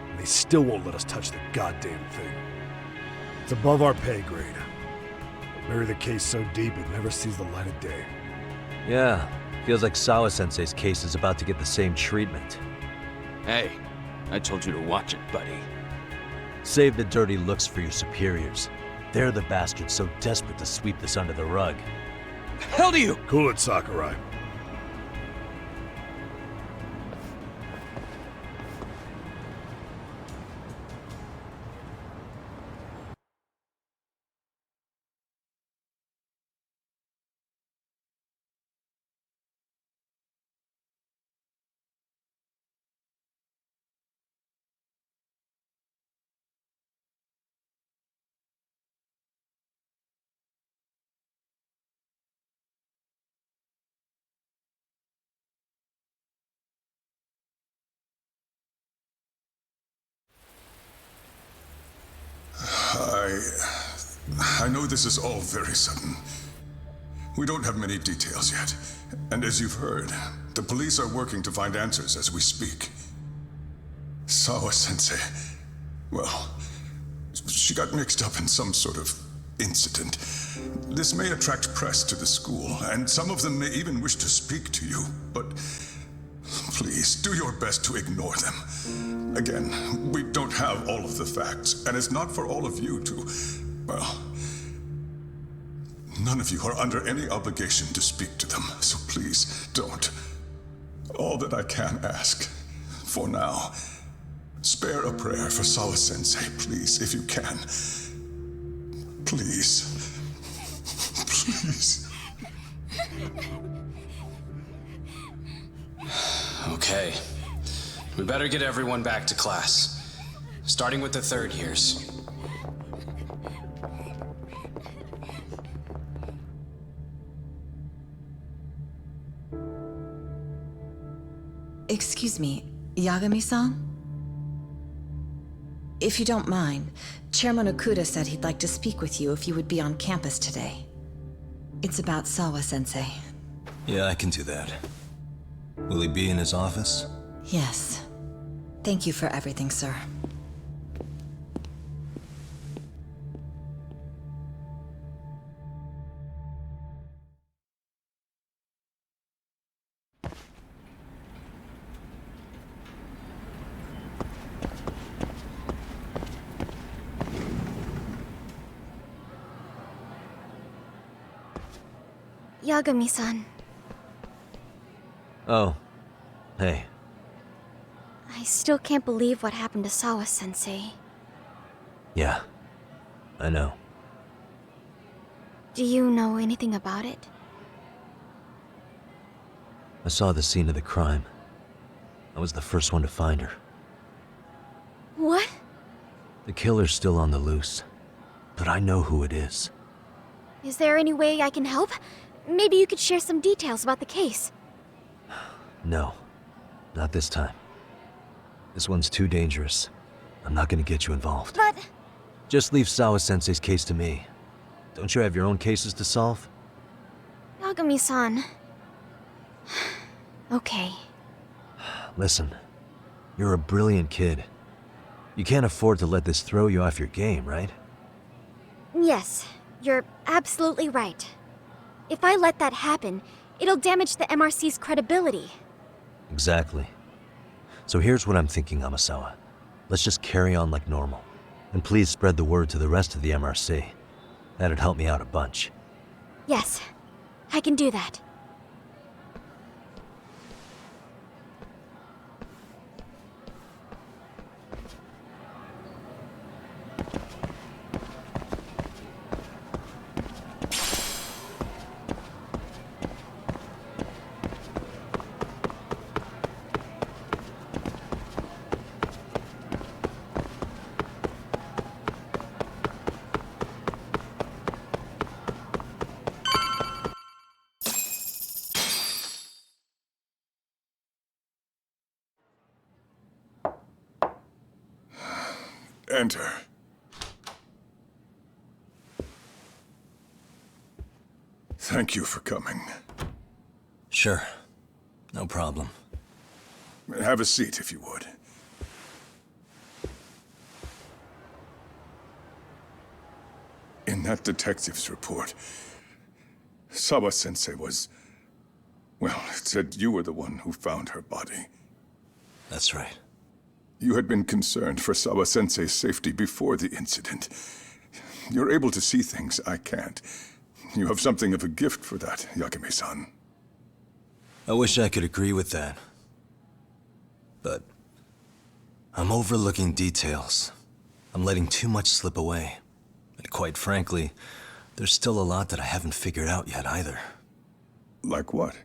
Speaker 13: and they still won't let us touch the goddamn thing. It's above our pay grade. We'll bury the case so deep it never sees the light of day.
Speaker 2: Yeah, feels like Sawa-sensei's case is about to get the same treatment.
Speaker 14: Hey, I told you to watch it, buddy.
Speaker 2: Save the dirty looks for your superiors. They're the bastards so desperate to sweep this under the rug.
Speaker 14: Hell do you?
Speaker 13: Cool it, Sakurai.
Speaker 8: I know this is all very sudden. We don't have many details yet. And as you've heard, the police are working to find answers as we speak. Sawa-sensei, well, she got mixed up in some sort of incident. This may attract press to the school, and some of them may even wish to speak to you, but please, do your best to ignore them. Again, we don't have all of the facts, and it's not for all of you to, well, none of you are under any obligation to speak to them, so please don't. All that I can ask, for now, spare a prayer for Sawa-sensei, please, if you can. Please. Please.
Speaker 15: Okay. We better get everyone back to class. Starting with the third years.
Speaker 16: Excuse me, Yagami-san? If you don't mind, Chairman Okuda said he'd like to speak with you if you would be on campus today. It's about Sawa-sensei.
Speaker 2: Yeah, I can do that. Will he be in his office?
Speaker 16: Yes. Thank you for everything, sir.
Speaker 17: Yagami-san.
Speaker 2: Oh. Hey.
Speaker 17: I still can't believe what happened to Sawa-sensei.
Speaker 2: Yeah. I know.
Speaker 17: Do you know anything about it?
Speaker 2: I saw the scene of the crime. I was the first one to find her.
Speaker 17: What?
Speaker 2: The killer's still on the loose. But I know who it is.
Speaker 17: Is there any way I can help? Maybe you could share some details about the case.
Speaker 2: No. Not this time. This one's too dangerous. I'm not gonna get you involved.
Speaker 17: But...
Speaker 2: Just leave Sawa-sensei's case to me. Don't you have your own cases to solve?
Speaker 17: Yagami-san... Okay.
Speaker 2: Listen. You're a brilliant kid. You can't afford to let this throw you off your game, right?
Speaker 17: Yes, you're absolutely right. If I let that happen, it'll damage the MRC's credibility.
Speaker 2: Exactly. So here's what I'm thinking, Amasawa. Let's just carry on like normal. And please spread the word to the rest of the MRC. That'd help me out a bunch.
Speaker 17: Yes, I can do that.
Speaker 8: Enter. Thank you for coming.
Speaker 2: Sure. No problem.
Speaker 8: Have a seat, if you would. In that detective's report, Sawa-sensei was... Well, it said you were the one who found her body.
Speaker 2: That's right.
Speaker 8: You had been concerned for Sawa-sensei's safety before the incident. You're able to see things I can't. You have something of a gift for that, Yakume-san.
Speaker 2: I wish I could agree with that. But I'm overlooking details. I'm letting too much slip away. And quite frankly, there's still a lot that I haven't figured out yet either.
Speaker 8: Like what?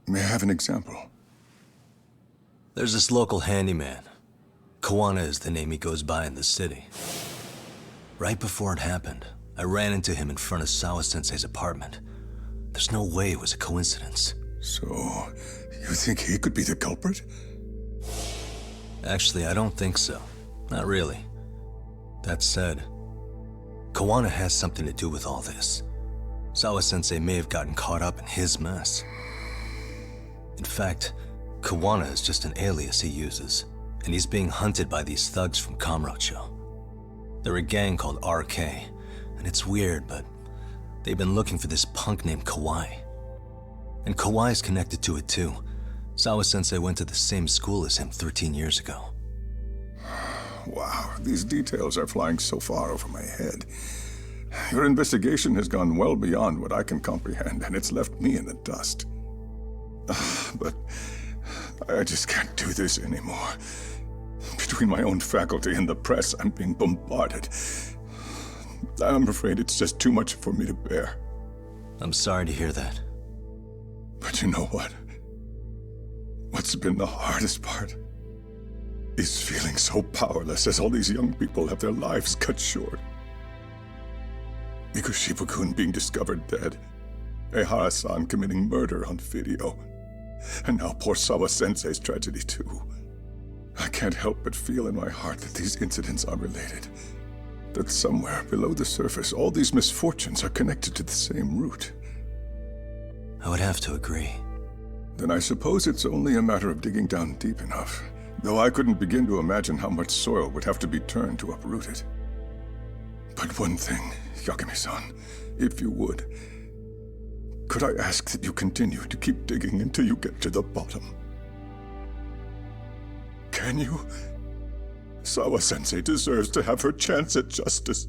Speaker 8: May I have an example?
Speaker 2: There's this local handyman. Kawana is the name he goes by in the city. Right before it happened, I ran into him in front of Sawa-sensei's apartment. There's no way it was a coincidence.
Speaker 8: So, you think he could be the culprit?
Speaker 2: Actually, I don't think so. Not really. That said, Kawana has something to do with all this. Sawa-sensei may have gotten caught up in his mess. In fact, Kawana is just an alias he uses, and he's being hunted by these thugs from Kamurocho. They're a gang called RK, and it's weird, but they've been looking for this punk named Kawai. And Kawai's connected to it too. Sawa-sensei went to the same school as him 13 years ago.
Speaker 8: Wow, these details are flying so far over my head. Your investigation has gone well beyond what I can comprehend, and it's left me in the dust. But I just can't do this anymore. Between my own faculty and the press, I'm being bombarded. I'm afraid it's just too much for me to bear.
Speaker 2: I'm sorry to hear that.
Speaker 8: But you know what? What's been the hardest part is feeling so powerless as all these young people have their lives cut short. Mikushiba-kun being discovered dead, Ehara-san committing murder on video, and now poor Sawa-sensei's tragedy too. I can't help but feel in my heart that these incidents are related. That somewhere below the surface, all these misfortunes are connected to the same root.
Speaker 2: I would have to agree.
Speaker 8: Then I suppose it's only a matter of digging down deep enough, though I couldn't begin to imagine how much soil would have to be turned to uproot it. But one thing, Yakume-san, if you would, could I ask that you continue to keep digging until you get to the bottom? Can you? Sawa-sensei deserves to have her chance at justice.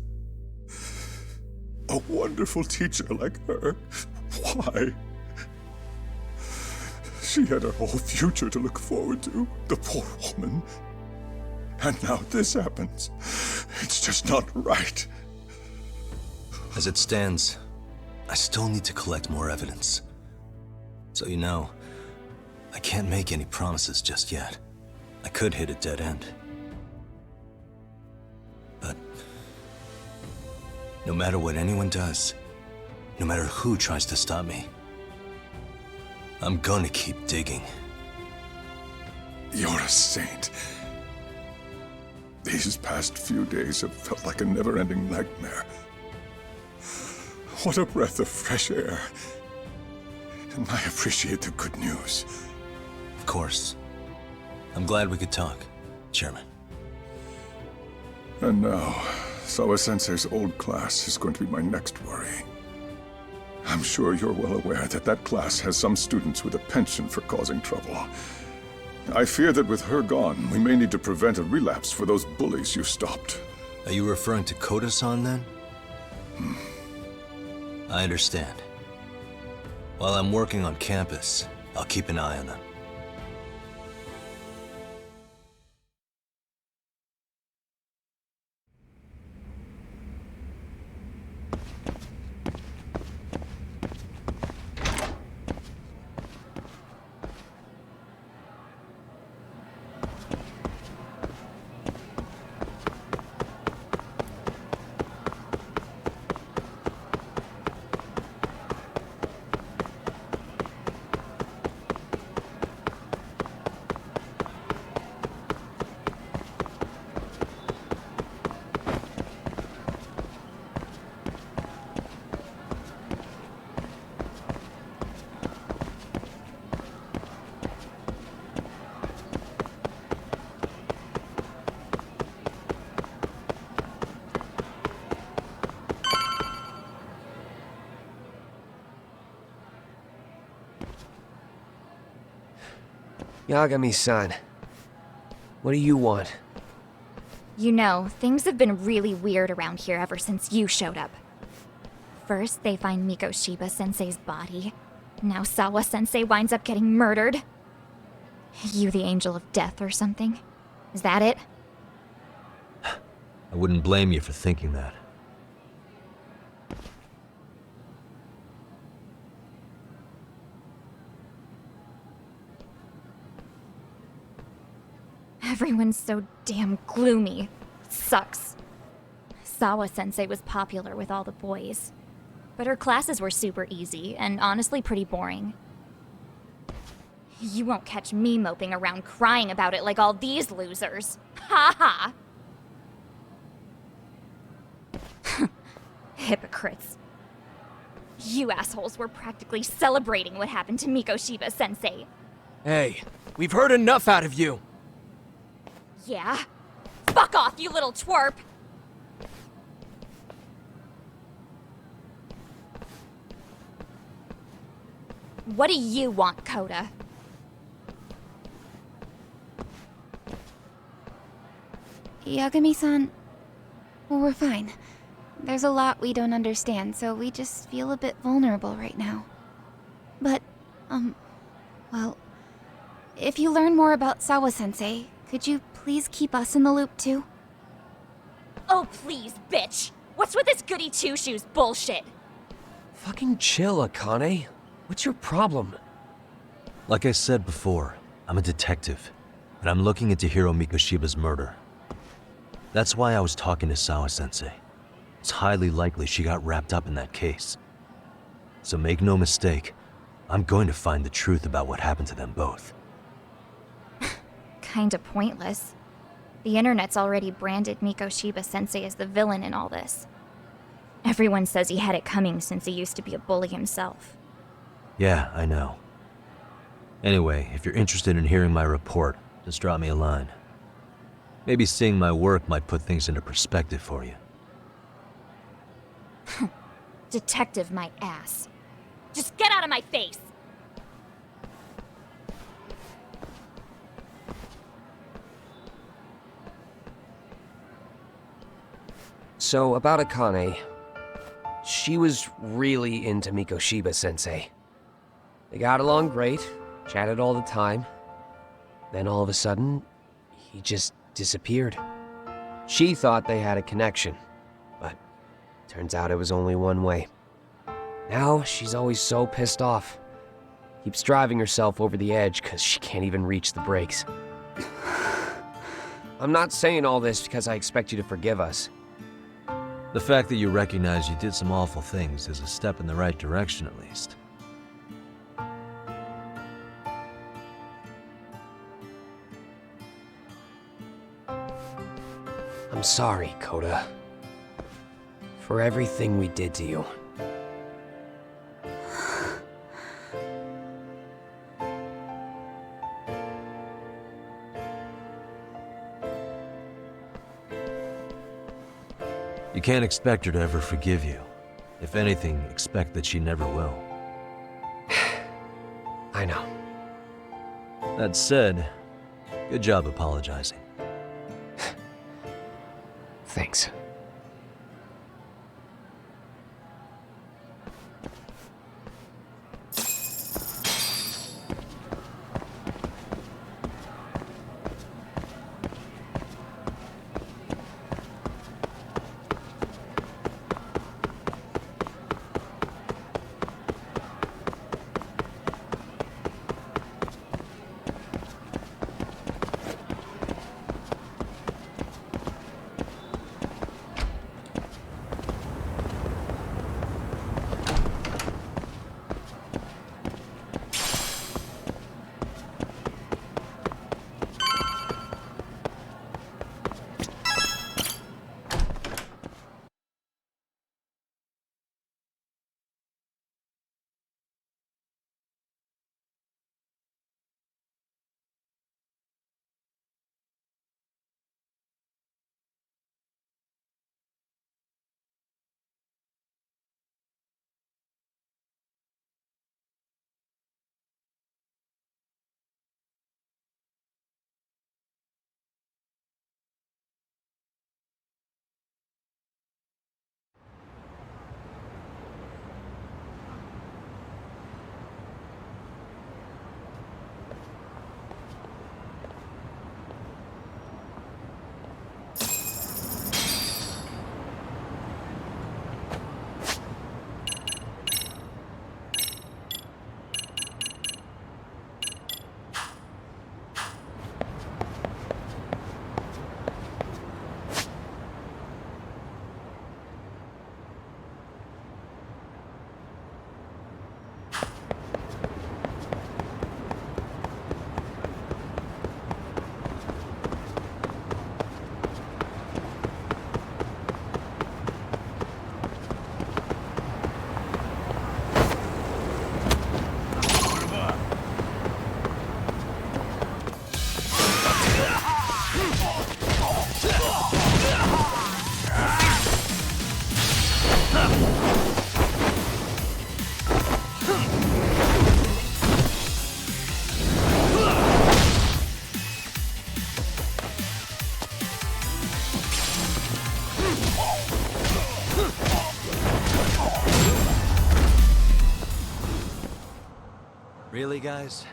Speaker 8: A wonderful teacher like her. Why? She had her whole future to look forward to, the poor woman. And now this happens. It's just not right.
Speaker 2: As it stands, I still need to collect more evidence. So you know, I can't make any promises just yet. I could hit a dead end. But no matter what anyone does, no matter who tries to stop me, I'm gonna keep digging.
Speaker 8: You're a saint. These past few days have felt like a never-ending nightmare. What a breath of fresh air. And I appreciate the good news.
Speaker 2: Of course. I'm glad we could talk, Chairman.
Speaker 8: And now, Sawa-sensei's old class is going to be my next worry. I'm sure you're well aware that that class has some students with a penchant for causing trouble. I fear that with her gone, we may need to prevent a relapse for those bullies you stopped.
Speaker 2: Are you referring to Koda-san then? I understand. While I'm working on campus, I'll keep an eye on them.
Speaker 18: Yagami-san, what do you want?
Speaker 19: You know, things have been really weird around here ever since you showed up. First, they find Mikoshiba-sensei's body. Now Sawa-sensei winds up getting murdered. You the angel of death or something? Is that it?
Speaker 2: I wouldn't blame you for thinking that.
Speaker 19: Everyone's so damn gloomy. It sucks. Sawa-sensei was popular with all the boys. But her classes were super easy, and honestly pretty boring. You won't catch me moping around crying about it like all these losers. Ha ha! Hypocrites. You assholes were practically celebrating what happened to Mikoshiba-sensei.
Speaker 18: Hey, we've heard enough out of you!
Speaker 19: Yeah? Fuck off, you little twerp! What do you want, Coda?
Speaker 17: Yagami-san, well, we're fine. There's a lot we don't understand, so we just feel a bit vulnerable right now. But, well, if you learn more about Sawa-sensei, could you please keep us in the loop too?
Speaker 19: Oh, please, bitch! What's with this goody two-shoes bullshit?
Speaker 18: Fucking chill, Akane. What's your problem?
Speaker 2: Like I said before, I'm a detective, and I'm looking into Hiro Mikoshiba's murder. That's why I was talking to Sawa-sensei. It's highly likely she got wrapped up in that case. So make no mistake, I'm going to find the truth about what happened to them both.
Speaker 19: Kinda pointless. The internet's already branded Mikoshiba-sensei as the villain in all this. Everyone says he had it coming since he used to be a bully himself.
Speaker 2: Yeah, I know. Anyway, if you're interested in hearing my report, just drop me a line. Maybe seeing my work might put things into perspective for you.
Speaker 19: Detective my ass. Just get out of my face!
Speaker 18: So, about Akane. She was really into Mikoshiba-sensei. They got along great, chatted all the time. Then all of a sudden, he just disappeared. She thought they had a connection, but turns out it was only one way. Now, she's always so pissed off. Keeps driving herself over the edge because she can't even reach the brakes. I'm not saying all this because I expect you to forgive us.
Speaker 2: The fact that you recognize you did some awful things is a step in the right direction, at least.
Speaker 18: I'm sorry, Coda. For everything we did to you.
Speaker 2: You can't expect her to ever forgive you. If anything, expect that she never will.
Speaker 18: I know.
Speaker 2: That said, good job apologizing.
Speaker 18: Thanks.
Speaker 2: Really, guys?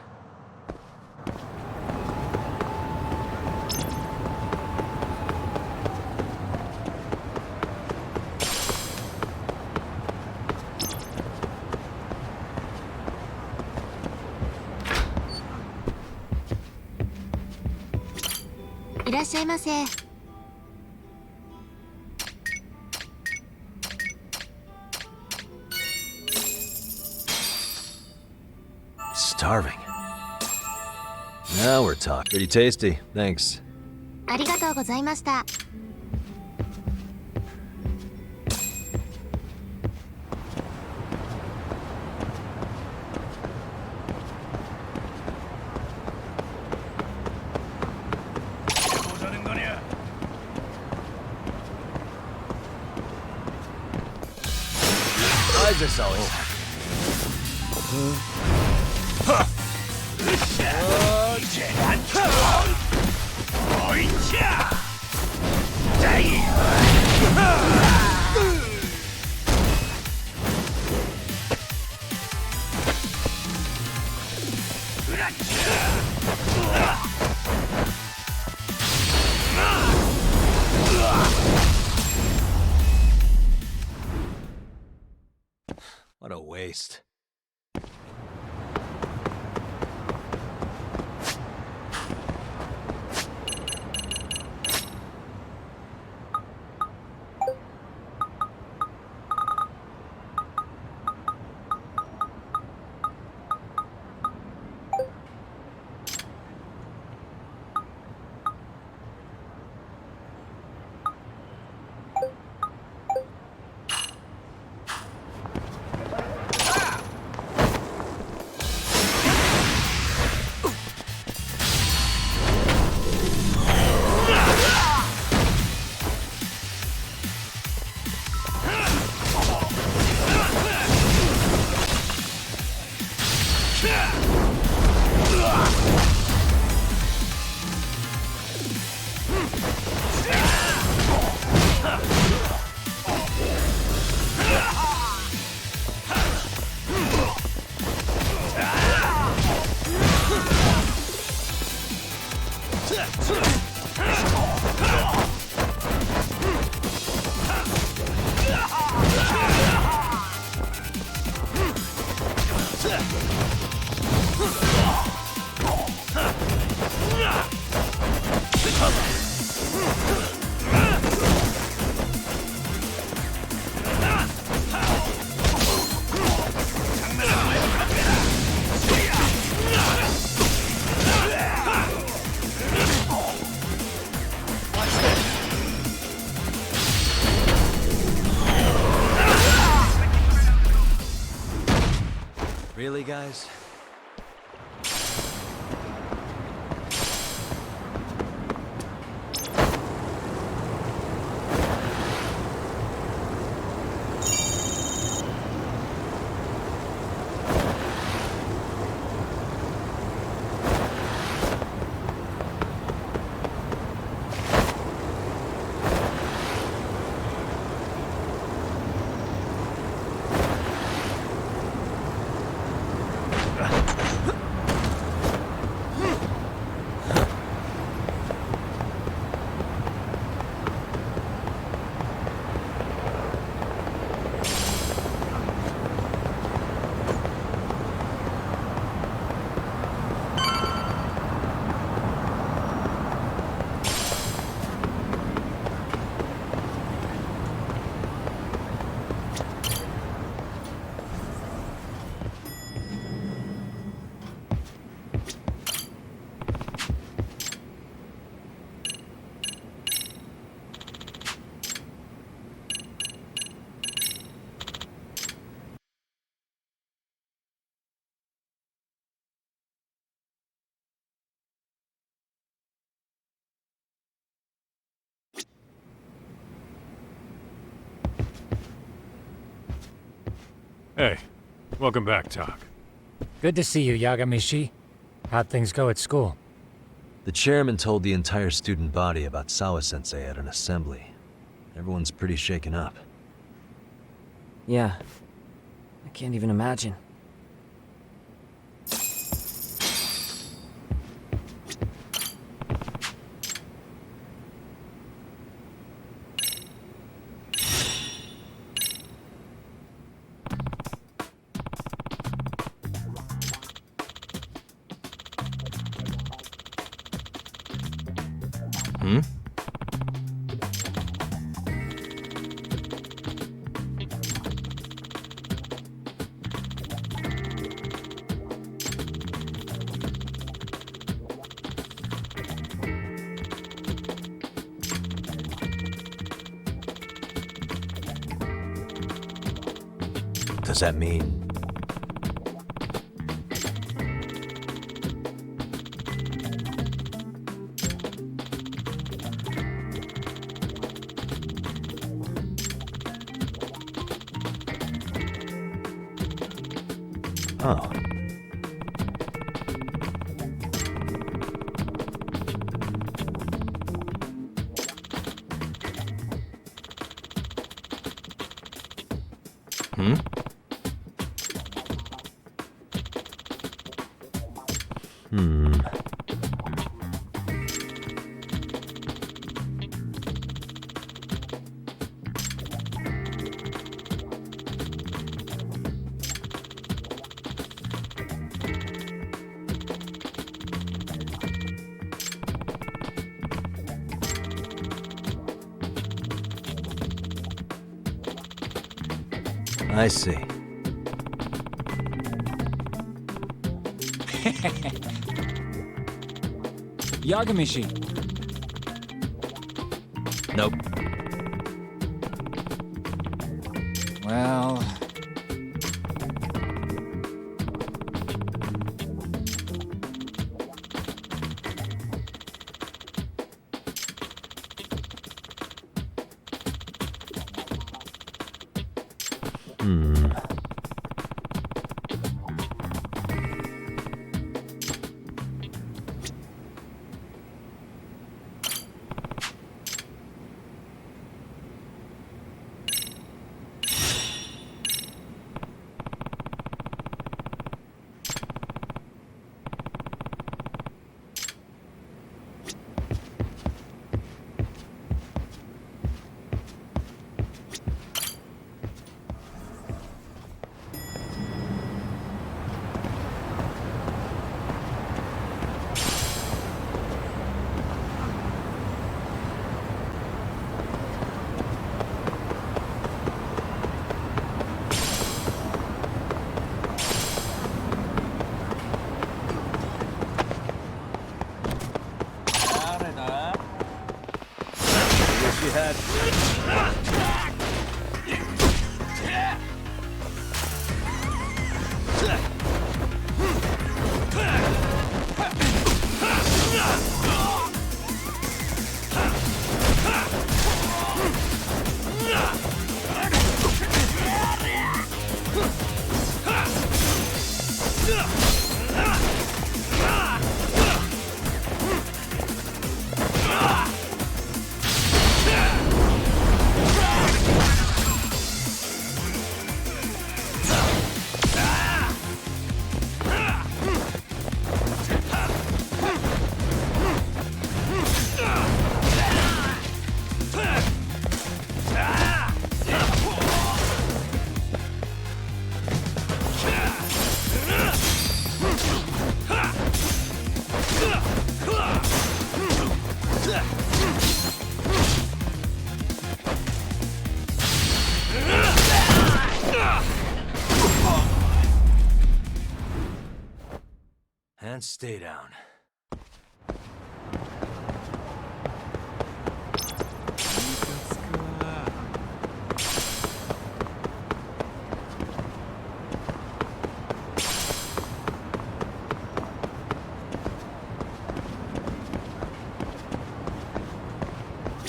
Speaker 2: Starving. Now we're talking. Pretty tasty, thanks.
Speaker 20: ありがとうございました。
Speaker 2: Why is this always What a waste. Really, guys?
Speaker 21: Hey, welcome back, Tak.
Speaker 22: Good to see you, Yagamishi. How'd things go at school?
Speaker 2: The chairman told the entire student body about Sawa-sensei at an assembly. Everyone's pretty shaken up.
Speaker 11: Yeah. I can't even imagine.
Speaker 2: Does that mean... Oh. Hmm? I see.
Speaker 5: Yagamishi.
Speaker 2: Nope.
Speaker 5: Well...
Speaker 2: And stay down.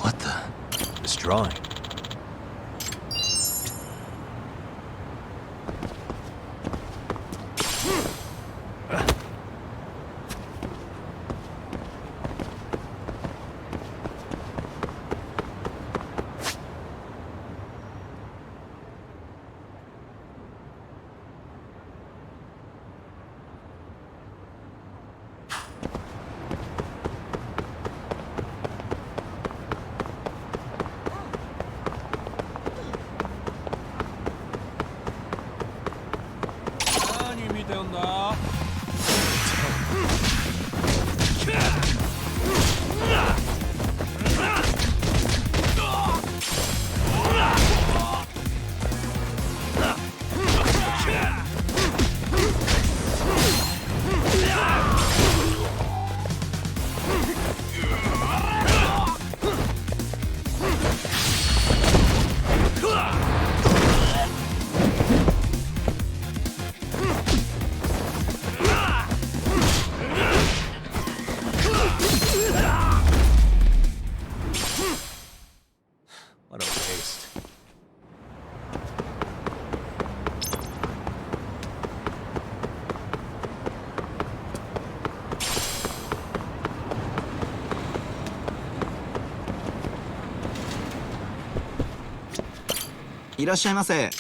Speaker 2: What the? This drawing.
Speaker 3: いらっしゃいませ。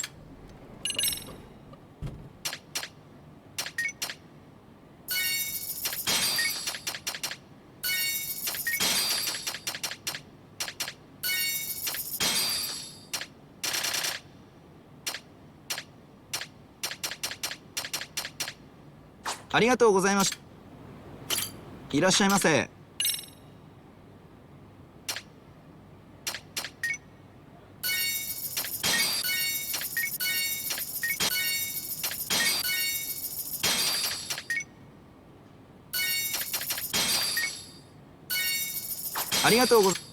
Speaker 3: ありがとうございました。いらっしゃいませ。ありがとうございます。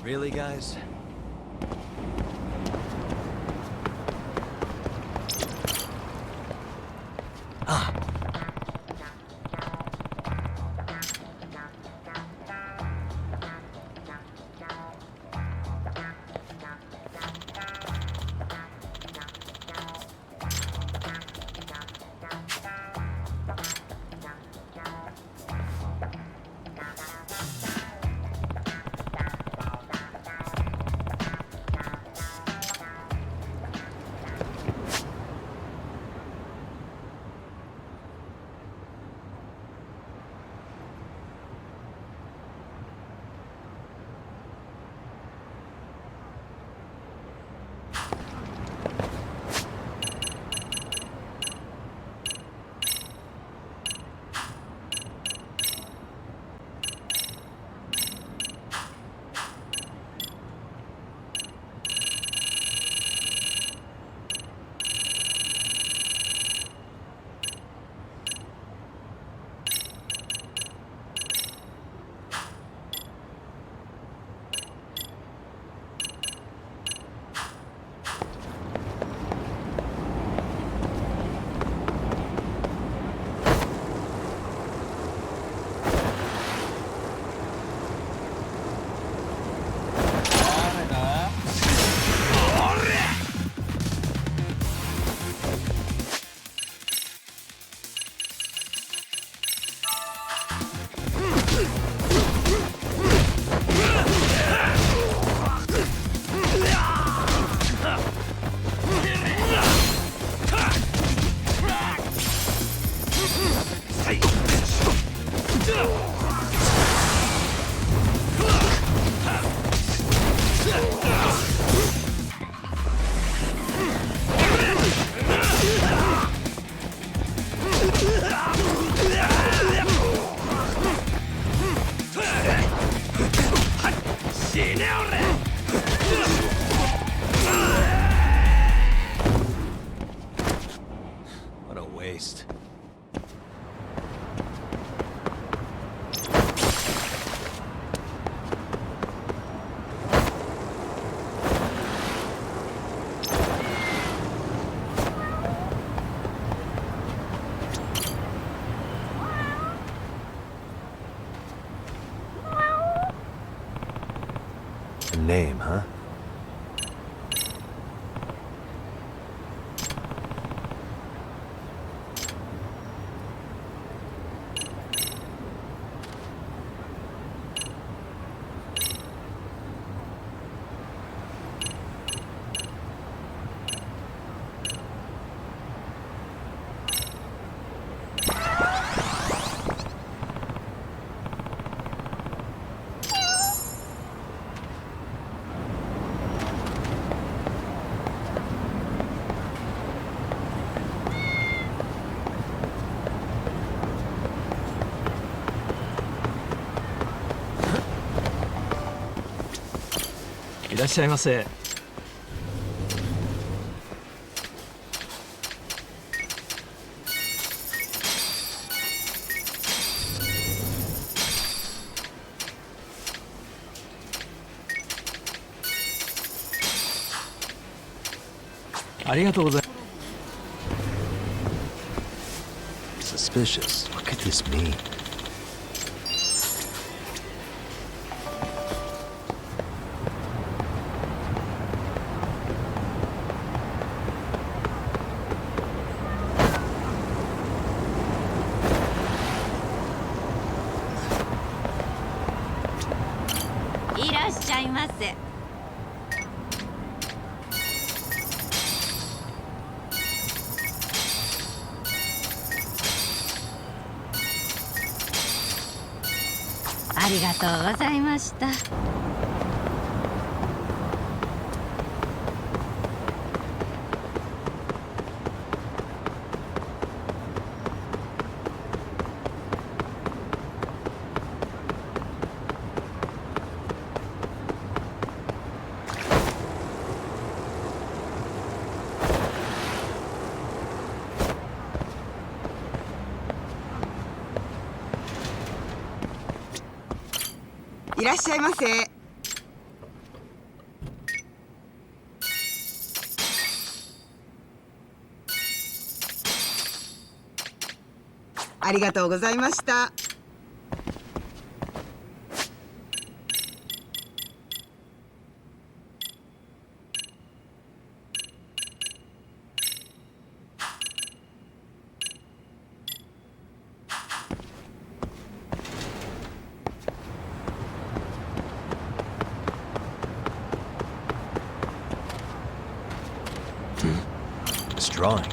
Speaker 2: Really, guys? What a waste. A name, huh?
Speaker 11: らっしゃいませ。ありがとうございます。
Speaker 2: Suspicious. What could this mean?
Speaker 6: ありがとうございました。
Speaker 9: いらっしゃいませ。ありがとうございました。
Speaker 2: This drawing.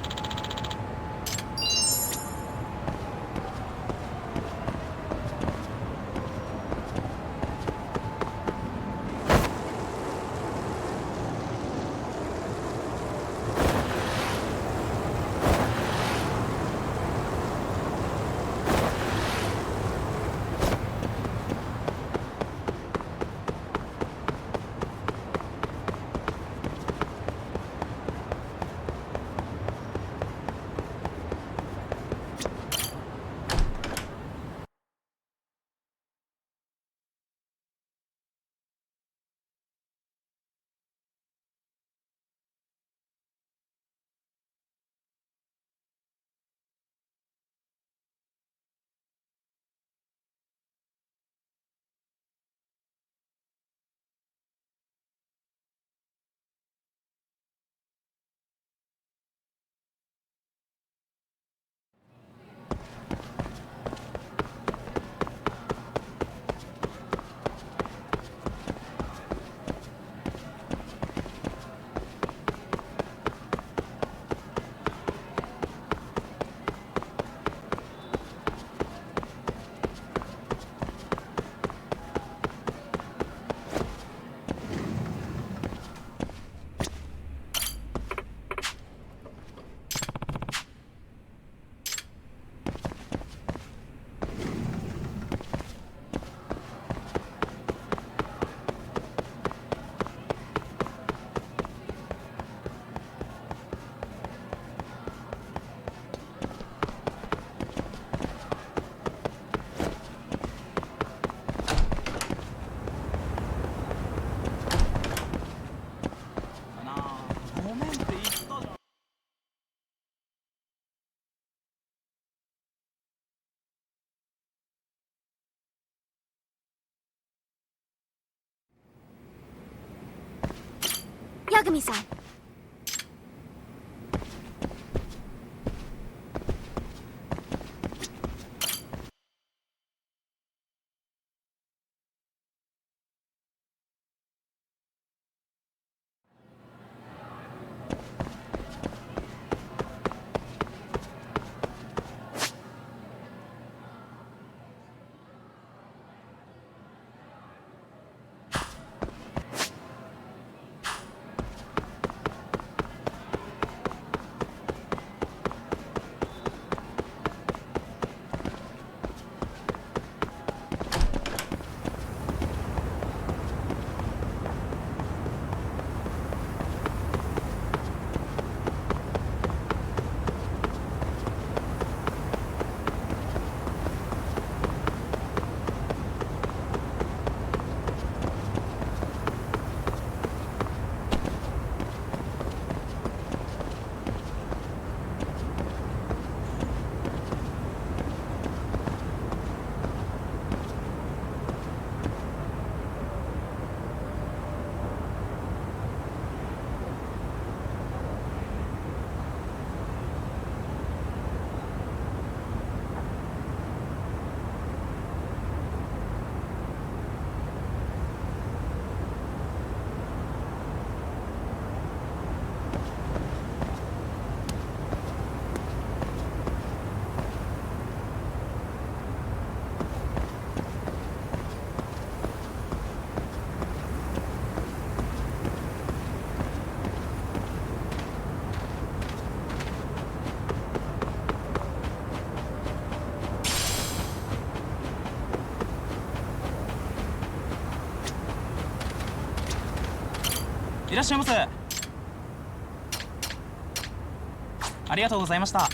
Speaker 19: Yagami-san.
Speaker 3: いらっしゃいませ。ありがとうございました。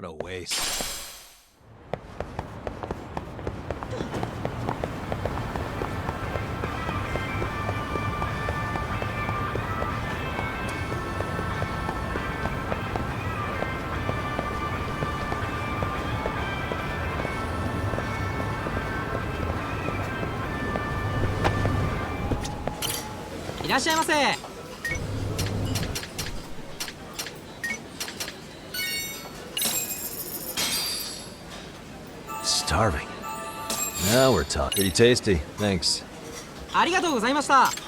Speaker 2: What a waste. Starving. Now we're talking. Pretty tasty. Thanks.
Speaker 3: ありがとうございました。